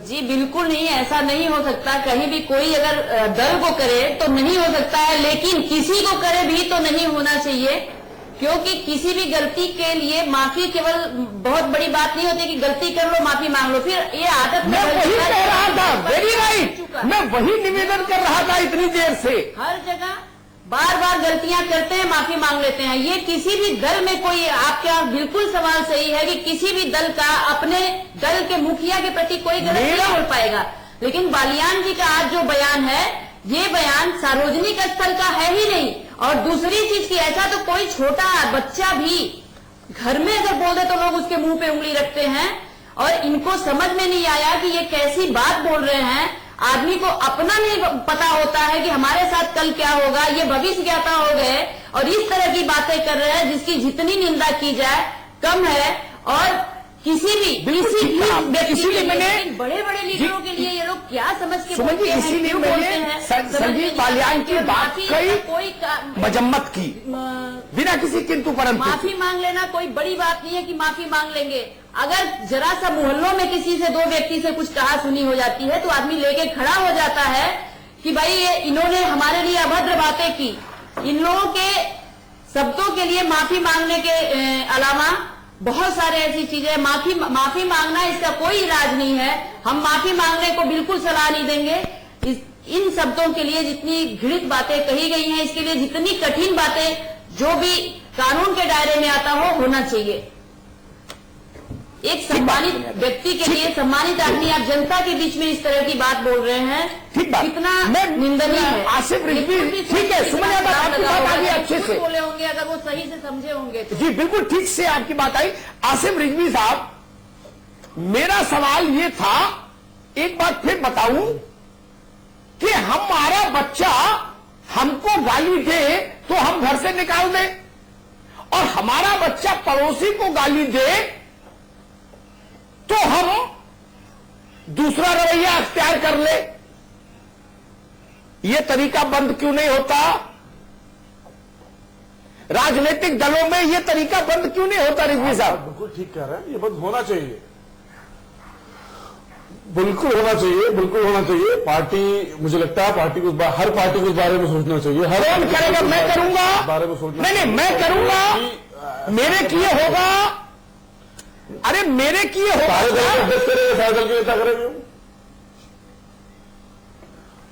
जी बिल्कुल नहीं, ऐसा नहीं हो सकता। कहीं भी कोई अगर दल को करे तो नहीं हो सकता है, लेकिन किसी को करे भी तो नहीं होना चाहिए, क्योंकि किसी भी गलती के लिए माफी केवल बहुत बड़ी बात नहीं होती कि गलती कर लो माफी मांग लो, फिर ये आदत मैं वही कह रहा था, वेरी राइट, मैं वही निवेदन कर रहा था इतनी देर से। हर जगह बार बार गलतियां करते हैं, माफी मांग लेते हैं। ये किसी भी दल में कोई, आपका बिल्कुल सवाल सही है कि किसी भी दल का अपने दल के मुखिया के प्रति कोई गलत नहीं बोल पाएगा, लेकिन बालियान जी का आज जो बयान है, ये बयान सार्वजनिक स्थल का है ही नहीं। और दूसरी चीज की, ऐसा तो कोई छोटा बच्चा भी घर में अगर बोल दे तो लोग उसके मुंह पे उंगली रखते हैं, और इनको समझ में नहीं आया कि ये कैसी बात बोल रहे हैं। आदमी को अपना नहीं पता होता है कि हमारे साथ कल क्या होगा, ये भविष्य ज्ञाता हो गए और इस तरह की बातें कर रहे हैं जिसकी जितनी निंदा की जाए कम है। और किसी भी बड़े बड़े लीडरों के लिए ये लोग क्या समझ के बोलते हैं, इसीलिए मैंने संजीव बालियान की बात कोई मजम्मत की बिना किसी किंतु परंतु। माफी मांग लेना कोई बड़ी बात नहीं है कि माफी मांग लेंगे। अगर जरा सा मोहल्लों में किसी से दो व्यक्ति से कुछ कहा सुनी हो जाती है तो आदमी लेके खड़ा हो जाता है कि भाई ये इन्होंने हमारे लिए अभद्र बातें की। इन लोगों के शब्दों के लिए माफी मांगने के अलावा बहुत सारे ऐसी चीजें, माफी मांगना इसका कोई इलाज नहीं है। हम माफी मांगने को बिल्कुल सलाह नहीं देंगे। इन शब्दों के लिए जितनी घृणित बातें कही गई हैं, इसके लिए जितनी कठिन बातें जो भी कानून के दायरे में आता हो होना चाहिए। एक सम्मानित व्यक्ति के लिए, सम्मानित आदमी, आप जनता के बीच में इस तरह की बात बोल रहे हैं, कितना निंदनीय है। आसिफ रिजवी, ठीक है, सुमन यादव आपकी बात आ गई अच्छे से बोले होंगे, अगर वो सही से समझे होंगे तो। जी बिल्कुल ठीक से आपकी बात आई। आसिफ रिजवी साहब, मेरा सवाल ये था, एक बात फिर बताऊं कि हमारा बच्चा हमको गाली दे तो हम घर से निकाल दें, और हमारा बच्चा पड़ोसी को गाली दे तो हम दूसरा रवैया अख्तियार कर ले। यह तरीका बंद क्यों नहीं होता? राजनीतिक दलों में यह तरीका बंद क्यों नहीं होता? रिजवी साहब बिल्कुल ठीक कह रहे हैं, ये बंद होना चाहिए, बिल्कुल होना चाहिए, बिल्कुल होना चाहिए। पार्टी, मुझे लगता है पार्टी को, हर पार्टी को इस बारे में सोचना चाहिए। हर कौन करेगा? मैं करूंगा, बारे में सोचना नहीं, मैं करूंगा, मेरे किए होगा। अरे मेरे किए होगा, सारे दल के नेता करेंगे।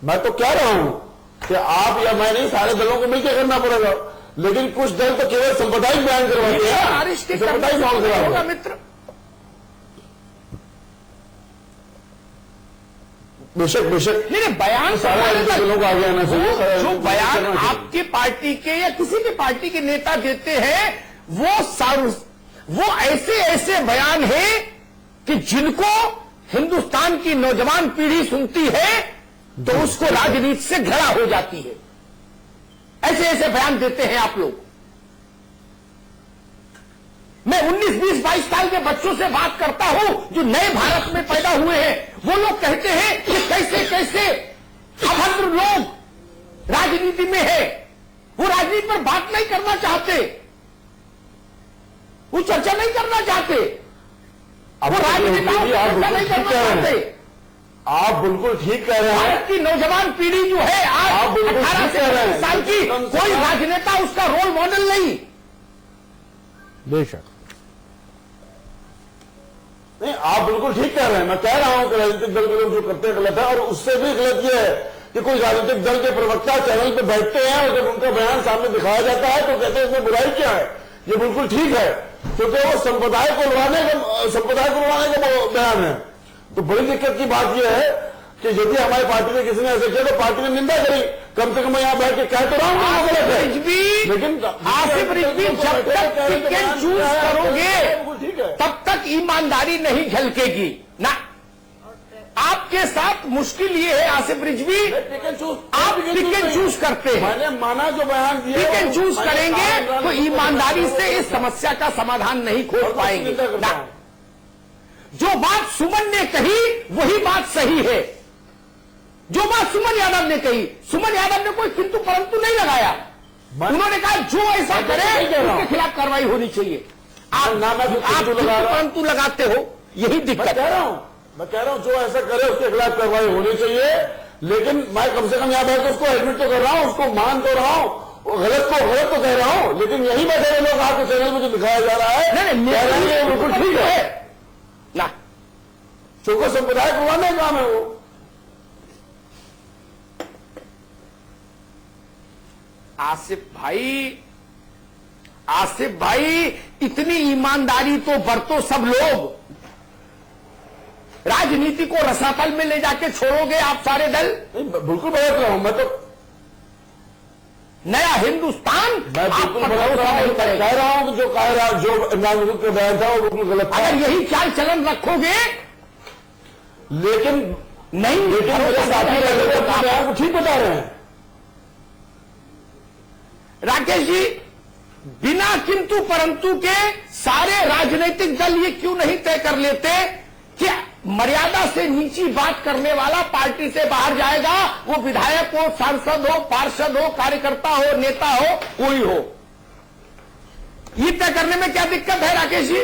मैं तो कह रहा हूं कि आप या मैं नहीं, सारे दलों को मिलकर करना पड़ेगा। लेकिन कुछ दल तो केवल सांप्रदायिक बयान करवाते हैं, सांप्रदायिक माहौल होगा मित्र। बेशक नहीं, बयान सारे दलों को आगे आना चाहिए। जो बयान आपकी पार्टी के या किसी भी पार्टी के नेता देते हैं, वो ऐसे बयान हैं कि जिनको हिंदुस्तान की नौजवान पीढ़ी सुनती है तो उसको राजनीति से घृणा हो जाती है। ऐसे बयान देते हैं आप लोग। मैं 19, 20, 22 साल के बच्चों से बात करता हूं जो नए भारत में पैदा हुए हैं। वो लोग कहते हैं कि कैसे अभद्र लोग राजनीति में है। वो राजनीति पर बात नहीं करना चाहते, वो चर्चा नहीं करना चाहते, वो राजनीतियों पर चर्चा नहीं करना चाहते। आप बिल्कुल ठीक कह रहे हैं। भारत की नौजवान पीढ़ी जो है आज 18 से 25 साल की, कोई राजनेता उसका रोल मॉडल नहीं। बेशक नहीं, आप बिल्कुल ठीक कह रहे हैं। मैं कह रहा हूं कि राजनीतिक दल के लोग जो करते हैं गलत है, और उससे भी गलत यह है कि कोई राजनीतिक दल के प्रवक्ता चैनल पे बैठते हैं और जब उनका बयान सामने दिखाया जाता है तो कहते हैं इसमें बुराई क्या है, ये बिल्कुल ठीक है, क्योंकि वो संप्रदाय को उड़ाने का बयान है। तो बड़ी दिक्कत की बात यह है कि यदि हमारी पार्टी ने किसी ने ऐसे किया तो पार्टी ने निंदा करी, कम से कम मैं यहां बैठ के कह तो रहा हूं गलत है। लेकिन आसिफ रिजवी जब तक पिक एंड चूज करोगे ठीक है, तब तक ईमानदारी नहीं झलकेगी ना। आपके साथ मुश्किल ये है आसिफ रिजवी, आप पिक एंड चूज करते हैं। मैंने माना जो बयान दिया, पिक एंड चूज करेंगे तो ईमानदारी से इस समस्या का समाधान नहीं खोज पाएंगे ना। जो बात सुमन ने कही वही बात सही है। जो बात सुमन यादव ने कही, सुमन यादव ने कोई किंतु परंतु नहीं लगाया। उन्होंने कहा जो ऐसा करे उसके खिलाफ कार्रवाई होनी चाहिए। आप किंतु परंतु लगाते हो, यही दिक्कत मैं कह रहा हूं जो ऐसा करे उसके खिलाफ कार्रवाई होनी चाहिए। लेकिन मैं कम से कम यहां बैठ के उसको एडमिट तो कर रहा हूं, उसको मान तो रहा हूं, गलत तो कह रहा हूं। लेकिन यही बैठे हुए लोग आपके चैनल में जो दिखाया जा रहा है बिल्कुल ठीक है ना। चौको संप्रदाय को उड़ाने का काम है वो। आसिफ भाई इतनी ईमानदारी तो बरतो सब लोग। राजनीति को रसातल में ले जाके छोड़ोगे आप सारे दल। बिल्कुल बदल रहा हूं मैं तो। नया हिंदुस्तान मैं बिल्कुल कह रहा हूं कि जो इमरान मसूद का बयान था वो बिल्कुल गलत था। अगर यही चाल चलन रखोगे लेकिन मेरे साथी बयान को ठीक बता रहे हैं। राकेश जी, बिना किंतु परंतु के सारे राजनीतिक दल ये क्यों नहीं तय कर लेते कि मर्यादा से नीची बात करने वाला पार्टी से बाहर जाएगा, वो विधायक हो, सांसद हो, पार्षद हो, कार्यकर्ता हो, नेता हो, कोई हो। ये तय करने में क्या दिक्कत है राकेश जी?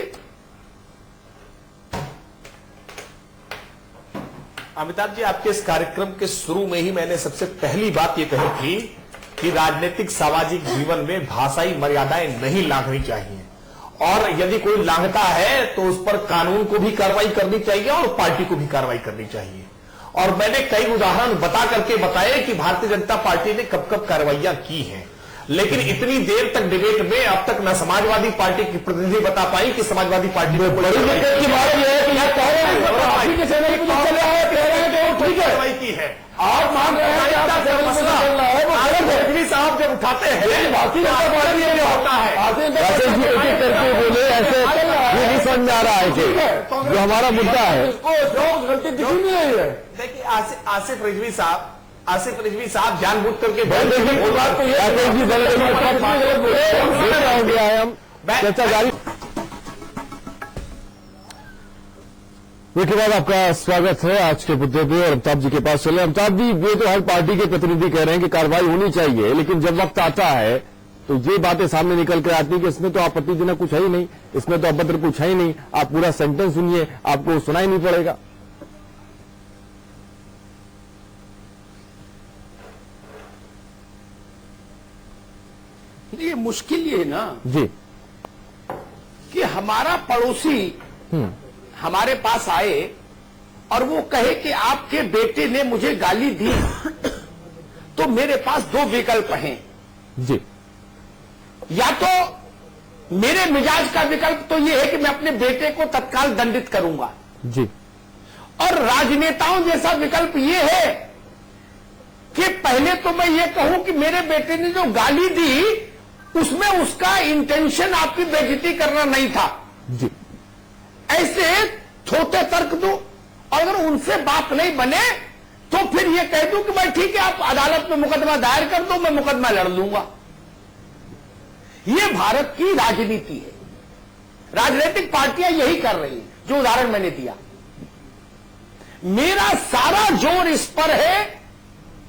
अमिताभ जी, आपके इस कार्यक्रम के शुरू में ही मैंने सबसे पहली बात यह कही थी कि राजनीतिक सामाजिक जीवन में भाषाई मर्यादाएं नहीं लांघनी चाहिए, और यदि कोई लांघता है तो उस पर कानून को भी कार्रवाई करनी चाहिए और पार्टी को भी कार्रवाई करनी चाहिए। और मैंने कई उदाहरण बता करके बताए कि भारतीय जनता पार्टी ने कब कब कार्रवाइयां की हैं, लेकिन इतनी देर तक डिबेट में अब तक न समाजवादी पार्टी की प्रतिनिधि बता पाई कि समाजवादी पार्टी में बड़ी दिक्कत की बात यह है कि यह कह रहे हैं कार्रवाई की है। आप मान रहे हैं साहब जब उठाते हैं भारतीय जनता पार्टी ये होता है करके बोले, ऐसे ये नहीं समझ आ रहा है कि जो हमारा मुद्दा है गलती दिखी नहीं रही है। देखिए आसिफ रिजवी साहब जानबूझ करके चर्चा जारी। इसके बाद आपका स्वागत है आज के मुद्दे पे, और अमिताभ जी के पास चले। अमिताभ जी, ये तो हर पार्टी के प्रतिनिधि कह रहे हैं कि कार्रवाई होनी चाहिए, लेकिन जब वक्त आता है तो ये बातें सामने निकल कर आती है कि इसमें तो आपत्तिजनक कुछ है ही नहीं, इसमें तो अभद्र कुछ है ही नहीं, आप पूरा सेंटेंस सुनिए, आपको सुनाई नहीं पड़ेगा। ये मुश्किल ये है ना जी कि हमारा पड़ोसी हमारे पास आए और वो कहे कि आपके बेटे ने मुझे गाली दी, तो मेरे पास दो विकल्प हैं जी। या तो मेरे मिजाज का विकल्प तो ये है कि मैं अपने बेटे को तत्काल दंडित करूंगा जी, और राजनेताओं जैसा विकल्प ये है कि पहले तो मैं ये कहूं कि मेरे बेटे ने जो गाली दी उसमें उसका इंटेंशन आपकी बेइज्जती करना नहीं था जी। ऐसे छोटे तर्क दो, और अगर उनसे बात नहीं बने तो फिर ये कह दूं कि भाई ठीक है, आप अदालत में मुकदमा दायर कर दो, मैं मुकदमा लड़ लूंगा। ये भारत की राजनीति है, राजनीतिक पार्टियां यही कर रही हैं, जो उदाहरण मैंने दिया। मेरा सारा जोर इस पर है,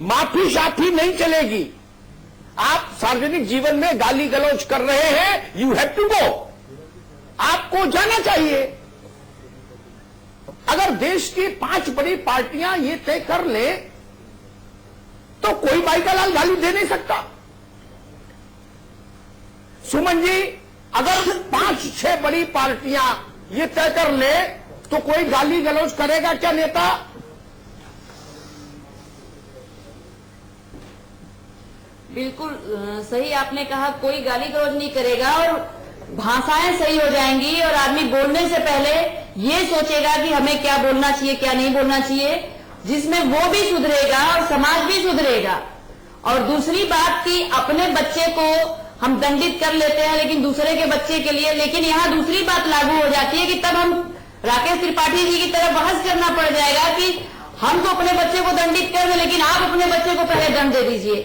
माफी शाफी नहीं चलेगी। आप सार्वजनिक जीवन में गाली गलौज कर रहे हैं, यू हैव टू गो, आपको जाना चाहिए। अगर देश की 5 बड़ी पार्टियां ये तय कर ले तो कोई भाई का लाल गाली दे नहीं सकता। सुमन जी, अगर 5-6 बड़ी पार्टियां ये तय कर ले तो कोई गाली गलौज करेगा क्या नेता? बिल्कुल सही आपने कहा, कोई गाली गलौज नहीं करेगा और भाषाएं सही हो जाएंगी और आदमी बोलने से पहले ये सोचेगा कि हमें क्या बोलना चाहिए क्या नहीं बोलना चाहिए, जिसमें वो भी सुधरेगा और समाज भी सुधरेगा। और दूसरी बात कि अपने बच्चे को हम दंडित कर लेते हैं लेकिन दूसरे के बच्चे के लिए, लेकिन यहाँ दूसरी बात लागू हो जाती है कि तब हम राकेश त्रिपाठी जी की तरह बहस करना पड़ जाएगा कि हम तो अपने बच्चे को दंडित कर दें लेकिन आप अपने बच्चे को पहले दंड दे दीजिए,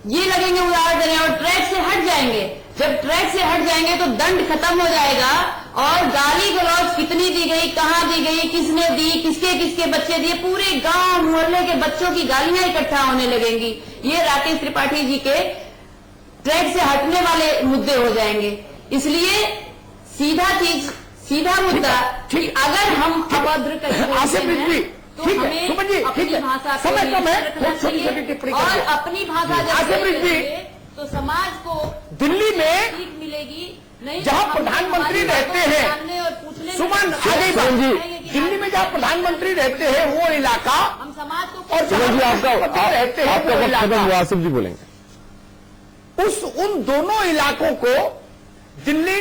ये लगेंगे उदाहरण देने और ट्रैक से हट जाएंगे। जब ट्रैक से हट जाएंगे तो दंड खत्म हो जाएगा और गाली गलौज कितनी दी गई, कहाँ दी गई, किसने दी, किसके किसके बच्चे दिए, पूरे गांव मोहल्ले के बच्चों की गालियां इकट्ठा होने लगेंगी। ये राकेश त्रिपाठी जी के ट्रैक से हटने वाले मुद्दे हो जाएंगे। इसलिए सीधा चीज, सीधा मुद्दा, अगर हम अभद्र कहीं तो हमें अपनी भाषा को रखना चाहिए और अपनी भाषा जब करेंगे तो समाज को दिल्ली में सीख मिलेगी। नहीं जहां प्रधानमंत्री रहते हैं, सुमन आगे दिल्ली में जहां प्रधानमंत्री रहते हैं वो इलाका हम समाज को और जी आपका रहते हैं आपका वो वक्त खत्म हुआ, इलाका, आसिफ जी बोलेंगे। उन दोनों इलाकों को दिल्ली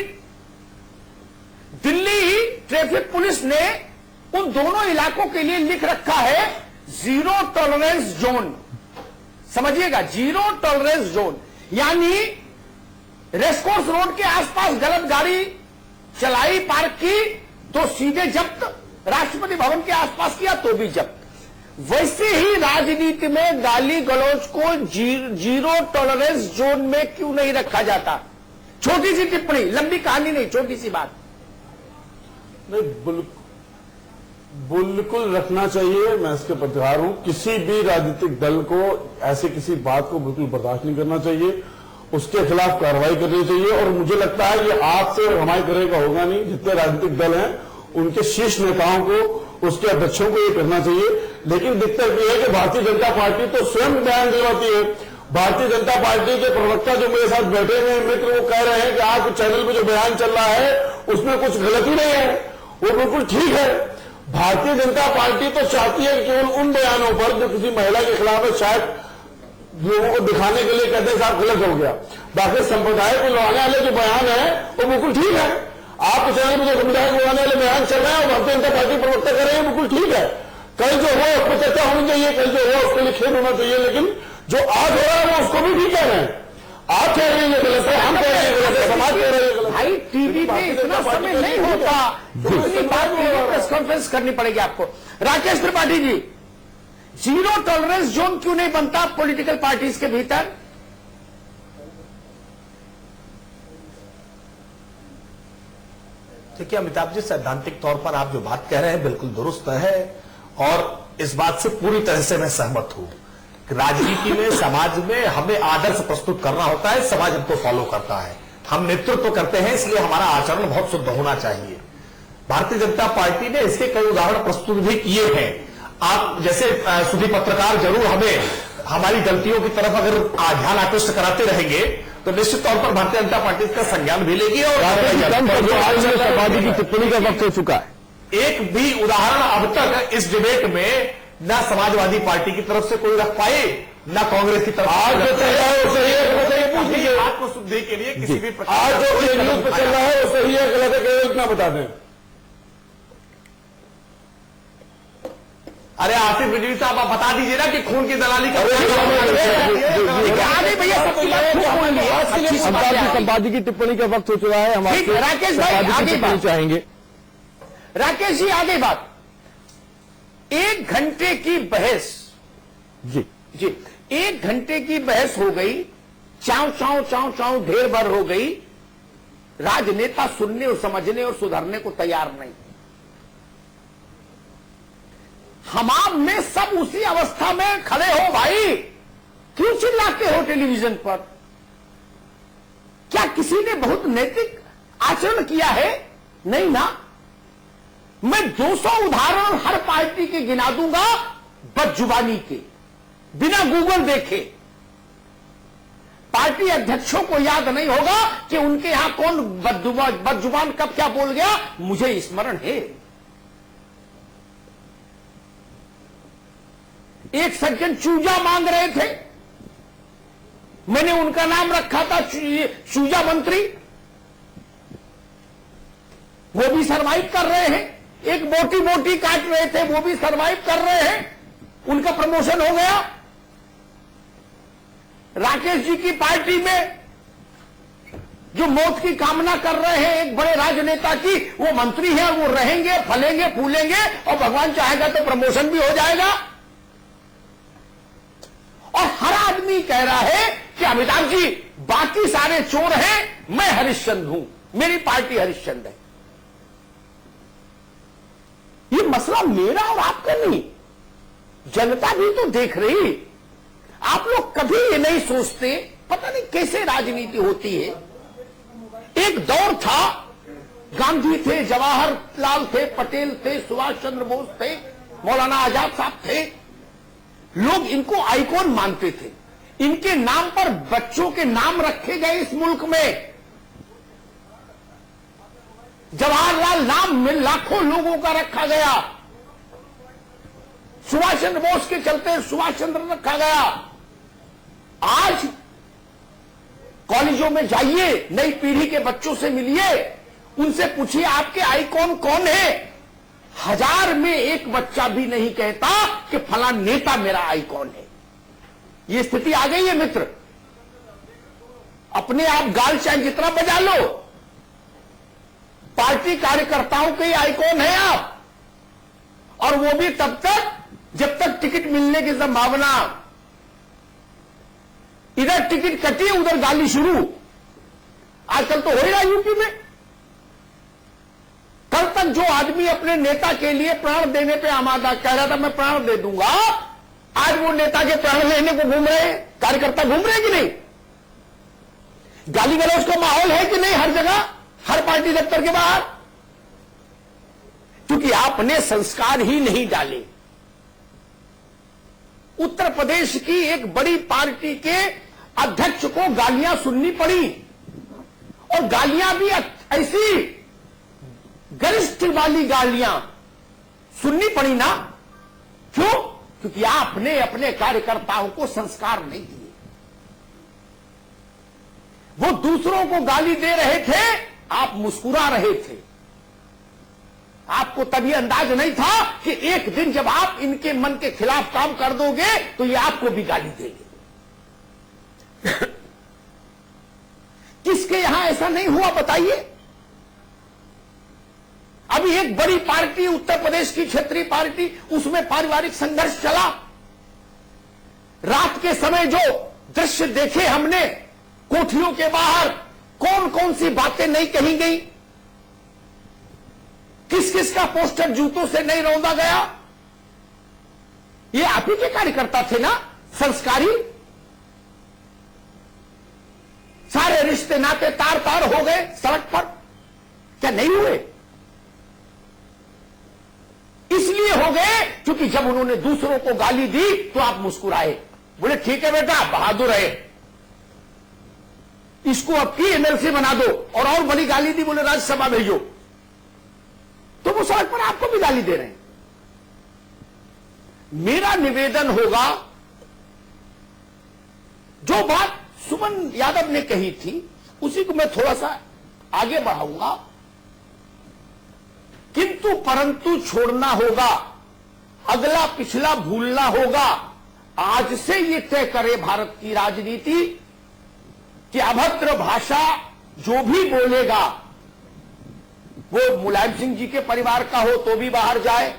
ट्रैफिक पुलिस ने उन दोनों इलाकों के लिए लिख रखा है जीरो टॉलरेंस जोन। समझिएगा, जीरो टॉलरेंस जोन यानी रेसकोर्स रोड के आसपास गलत गाड़ी चलाई, पार्क की तो सीधे जब्त, राष्ट्रपति भवन के आसपास किया तो भी जब्त। वैसे ही राजनीति में गाली गलौज को जीरो टॉलरेंस जोन में क्यों नहीं रखा जाता? छोटी सी टिप्पणी, लंबी कहानी नहीं, छोटी सी बात। नहीं, बिल्कुल रखना चाहिए। मैं इसके पत्रकार हूं। किसी भी राजनीतिक दल को ऐसे किसी बात को बिल्कुल बर्दाश्त नहीं करना चाहिए, उसके खिलाफ कार्रवाई करनी चाहिए। और मुझे लगता है कि आपसे हमारी तरह का होगा नहीं, जितने राजनीतिक दल हैं उनके शीर्ष नेताओं को, उसके अध्यक्षों को ये करना चाहिए। लेकिन दिक्कत यह है कि भारतीय जनता पार्टी तो स्वयं बयान दिलवाती है। भारतीय जनता पार्टी के प्रवक्ता जो मेरे साथ बैठे हुए मित्र, वो कह रहे हैं कि आपके चैनल में जो बयान चल रहा है उसमें कुछ गलती नहीं है, वो बिल्कुल ठीक है। भारतीय जनता पार्टी तो चाहती है कि केवल उन बयानों पर जो किसी महिला के खिलाफ है, शायद लोगों को दिखाने के लिए कहते हैं साहब गलत हो गया। बाकी संप्रदाय को लड़ाने वाले जो बयान है वो बिल्कुल ठीक है। आपके चैनल में जो समुदाय को लड़ाने वाले बयान चल रहे हैं और भारतीय जनता पार्टी प्रवक्ता कर रहे हैं, बिल्कुल ठीक है। कल जो हो उस पर चर्चा होनी चाहिए, कल जो हो उसके लिए खेद होना चाहिए। लेकिन जो आज हो रहा है वो उसको भी ठीक कह रहे हैं। आप कह रहे हैं गलत है, हम कह रहे हैं गलत है, समाज कह रहे हैं गलत। भाई टीवी पे इतना समय नहीं होता, दूसरी बात प्रेस कॉन्फ्रेंस करनी पड़ेगी आपको। Rakesh Tripathi ji, zero tolerance zone क्यों नहीं बनता पॉलिटिकल पार्टीज के भीतर? देखिए अमिताभ जी, सैद्धांतिक तौर पर आप जो बात कह रहे हैं बिल्कुल दुरुस्त है और इस बात से पूरी तरह से मैं सहमत हूं। राजनीति में, समाज में हमें आदर्श प्रस्तुत करना होता है, समाज हमको फॉलो करता है, हम नेतृत्व करते हैं, इसलिए हमारा आचरण बहुत शुद्ध होना चाहिए। भारतीय जनता पार्टी ने इसके कई उदाहरण प्रस्तुत भी किए हैं। आप जैसे सुधी पत्रकार जरूर हमें हमारी गलतियों की तरफ अगर ध्यान आकृष्ट कराते रहेंगे तो निश्चित तौर पर भारतीय जनता पार्टी इसका संज्ञान भी लेगी। और समाधि की टिप्पणी का वक्त हो चुका है। एक भी उदाहरण अब तक इस डिबेट में ना समाजवादी पार्टी की तरफ से कोई रख पाए, ना कांग्रेस की तरफ। आज जो चल रहा है वो सही है, पूछिए आत्मशुद्धि के लिए किसी भी आज जो न्यूज पे चल रहा है वो सही है गलत है, केवल इतना बता दें। अरे आसिफ रिजवी साहब, आप बता दीजिए ना कि खून की दलाली का संपादक की टिप्पणी का वक्त हो चुका है। हम राकेश भाई आगे बात चाहेंगे। राकेश जी आगे बात। 1 घंटे की बहस, जी 1 घंटे की बहस हो गई, चाव चाव चाव चाव ढेर भर हो गई। राजनेता सुनने और समझने और सुधरने को तैयार नहीं। हमाम में सब उसी अवस्था में खड़े हो। भाई क्यों चिल्लाते हो टेलीविजन पर? क्या किसी ने बहुत नैतिक आचरण किया है? नहीं ना। मैं 200 उदाहरण हर पार्टी के गिना दूंगा बदजुबानी के, बिना गूगल देखे। पार्टी अध्यक्षों को याद नहीं होगा कि उनके यहां कौन बदजुबान कब क्या बोल गया, मुझे स्मरण है। एक सज्जन चूजा मांग रहे थे, मैंने उनका नाम रखा था चूजा मंत्री, वो भी सरवाइव कर रहे हैं। एक बोटी बोटी काट रहे थे, वो भी सरवाइव कर रहे हैं, उनका प्रमोशन हो गया। राकेश जी की पार्टी में जो मौत की कामना कर रहे हैं एक बड़े राजनेता की, वो मंत्री हैं, वो रहेंगे, फलेंगे, फूलेंगे और भगवान चाहेगा तो प्रमोशन भी हो जाएगा। और हर आदमी कह रहा है कि अमिताभ जी बाकी सारे चोर हैं, मैं हरिश्चंद्र हूं, मेरी पार्टी हरिश्चंद्र है। ये मसला मेरा और आपका नहीं, जनता भी तो देख रही। आप लोग कभी ये नहीं सोचते, पता नहीं कैसे राजनीति होती है। एक दौर था, गांधी थे, जवाहरलाल थे, पटेल थे, सुभाष चंद्र बोस थे, मौलाना आजाद साहब थे, लोग इनको आइकॉन मानते थे। इनके नाम पर बच्चों के नाम रखे गए इस मुल्क में। जवाहरलाल नाम में लाखों लोगों का रखा गया। सुभाष चंद्र बोस के चलते सुभाष चंद्र रखा गया। आज कॉलेजों में जाइए, नई पीढ़ी के बच्चों से मिलिए, उनसे पूछिए आपके आइकॉन कौन है। 1000 में एक बच्चा भी नहीं कहता कि फला नेता मेरा आइकॉन है। ये स्थिति आ गई है मित्र। अपने आप गाल चाहे जितना बजा लो, पार्टी कार्यकर्ताओं के आइकॉन है आप, और वो भी तब तक जब तक टिकट मिलने की संभावना। इधर टिकट कटी, उधर गाली शुरू। आजकल तो हो ही रहा यूपी में। कल तक जो आदमी अपने नेता के लिए प्राण देने पे आमादा कह रहा था मैं प्राण दे दूंगा, आज वो नेता के प्राण लेने को घूम रहे हैं। कार्यकर्ता घूम रहे हैं कि नहीं? गाली गलौज का माहौल है कि नहीं हर जगह, हर पार्टी दफ्तर के बाहर? क्योंकि आपने संस्कार ही नहीं डाले। उत्तर प्रदेश की एक बड़ी पार्टी के अध्यक्ष को गालियां सुननी पड़ी, और गालियां भी ऐसी गरिष्ठ वाली गालियां सुननी पड़ी ना। क्यों? क्योंकि आपने अपने कार्यकर्ताओं को संस्कार नहीं दिए। वो दूसरों को गाली दे रहे थे, आप मुस्कुरा रहे थे। आपको तभी अंदाज नहीं था कि एक दिन जब आप इनके मन के खिलाफ काम कर दोगे तो ये आपको भी गाली देंगे। किसके यहां ऐसा नहीं हुआ बताइए? अभी एक बड़ी पार्टी उत्तर प्रदेश की क्षेत्रीय पार्टी, उसमें पारिवारिक संघर्ष चला। रात के समय जो दृश्य देखे हमने कोठियों के बाहर, कौन कौन सी बातें नहीं कही गई, किस किस का पोस्टर जूतों से नहीं रौंदा गया। ये आप ही के कार्यकर्ता थे ना, संस्कारी। सारे रिश्ते नाते तार तार हो गए सड़क पर, क्या नहीं हुए? इसलिए हो गए क्योंकि जब उन्होंने दूसरों को गाली दी तो आप मुस्कुराए, बोले ठीक है बेटा बहादुर है, इसको अब की एमएलसी बना दो। और बड़ी गाली दी, बोले राज्यसभा भेजो। तो वो सड़क पर आपको भी गाली दे रहे हैं। मेरा निवेदन होगा, जो बात सुमन यादव ने कही थी उसी को मैं थोड़ा सा आगे बढ़ाऊंगा। किंतु परंतु छोड़ना होगा, अगला पिछला भूलना होगा। आज से ये तय करे भारत की राजनीति कि अभद्र भाषा जो भी बोलेगा, वो मुलायम सिंह जी के परिवार का हो तो भी बाहर जाए,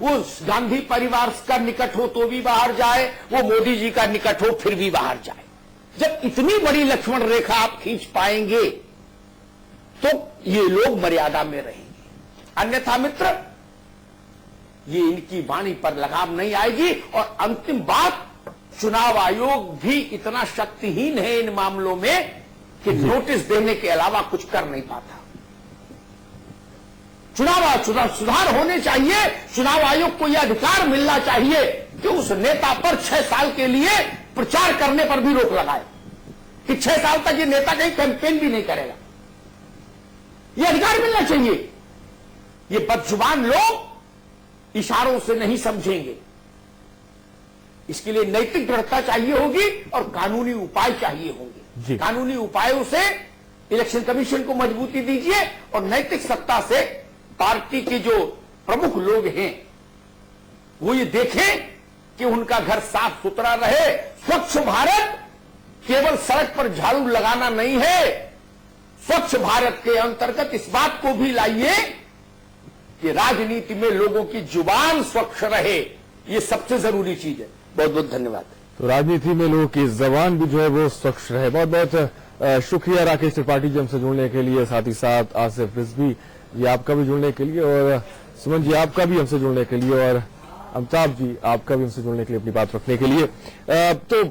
वो गांधी परिवार का निकट हो तो भी बाहर जाए, वो मोदी जी का निकट हो फिर भी बाहर जाए। जब इतनी बड़ी लक्ष्मण रेखा आप खींच पाएंगे तो ये लोग मर्यादा में रहेंगे। अन्यथा मित्र, ये इनकी वाणी पर लगाम नहीं आएगी। और अंतिम बात, चुनाव आयोग भी इतना शक्तिहीन है इन मामलों में कि नोटिस देने के अलावा कुछ कर नहीं पाता। चुनाव सुधार होने चाहिए। चुनाव आयोग को यह अधिकार मिलना चाहिए कि उस नेता पर 6 साल के लिए प्रचार करने पर भी रोक लगाए, कि 6 साल तक ये नेता कहीं कैंपेन भी नहीं करेगा। यह अधिकार मिलना चाहिए। ये बदजुबान लोग इशारों से नहीं समझेंगे। इसके लिए नैतिक दृढ़ता चाहिए होगी और कानूनी उपाय चाहिए जी। होंगे। कानूनी उपायों से इलेक्शन कमीशन को मजबूती दीजिए और नैतिक सत्ता से पार्टी के जो प्रमुख लोग हैं वो ये देखें कि उनका घर साफ सुथरा रहे। स्वच्छ भारत केवल सड़क पर झाड़ू लगाना नहीं है, स्वच्छ भारत के अंतर्गत इस बात को भी लाइए कि राजनीति में लोगों की जुबान स्वच्छ रहे, ये सबसे जरूरी चीज है। बहुत बहुत धन्यवाद। तो राजनीति में लोगों की जबान भी जो है वो स्वच्छ रहे। बहुत बहुत शुक्रिया राकेश त्रिपाठी जी हमसे जुड़ने के लिए, साथ ही साथ आसिफ रिजवी जी आपका भी जुड़ने के लिए, और सुमन जी आपका भी हमसे जुड़ने के लिए, और अमिताभ जी आपका भी हमसे जुड़ने के लिए, अपनी बात रखने के लिए। तो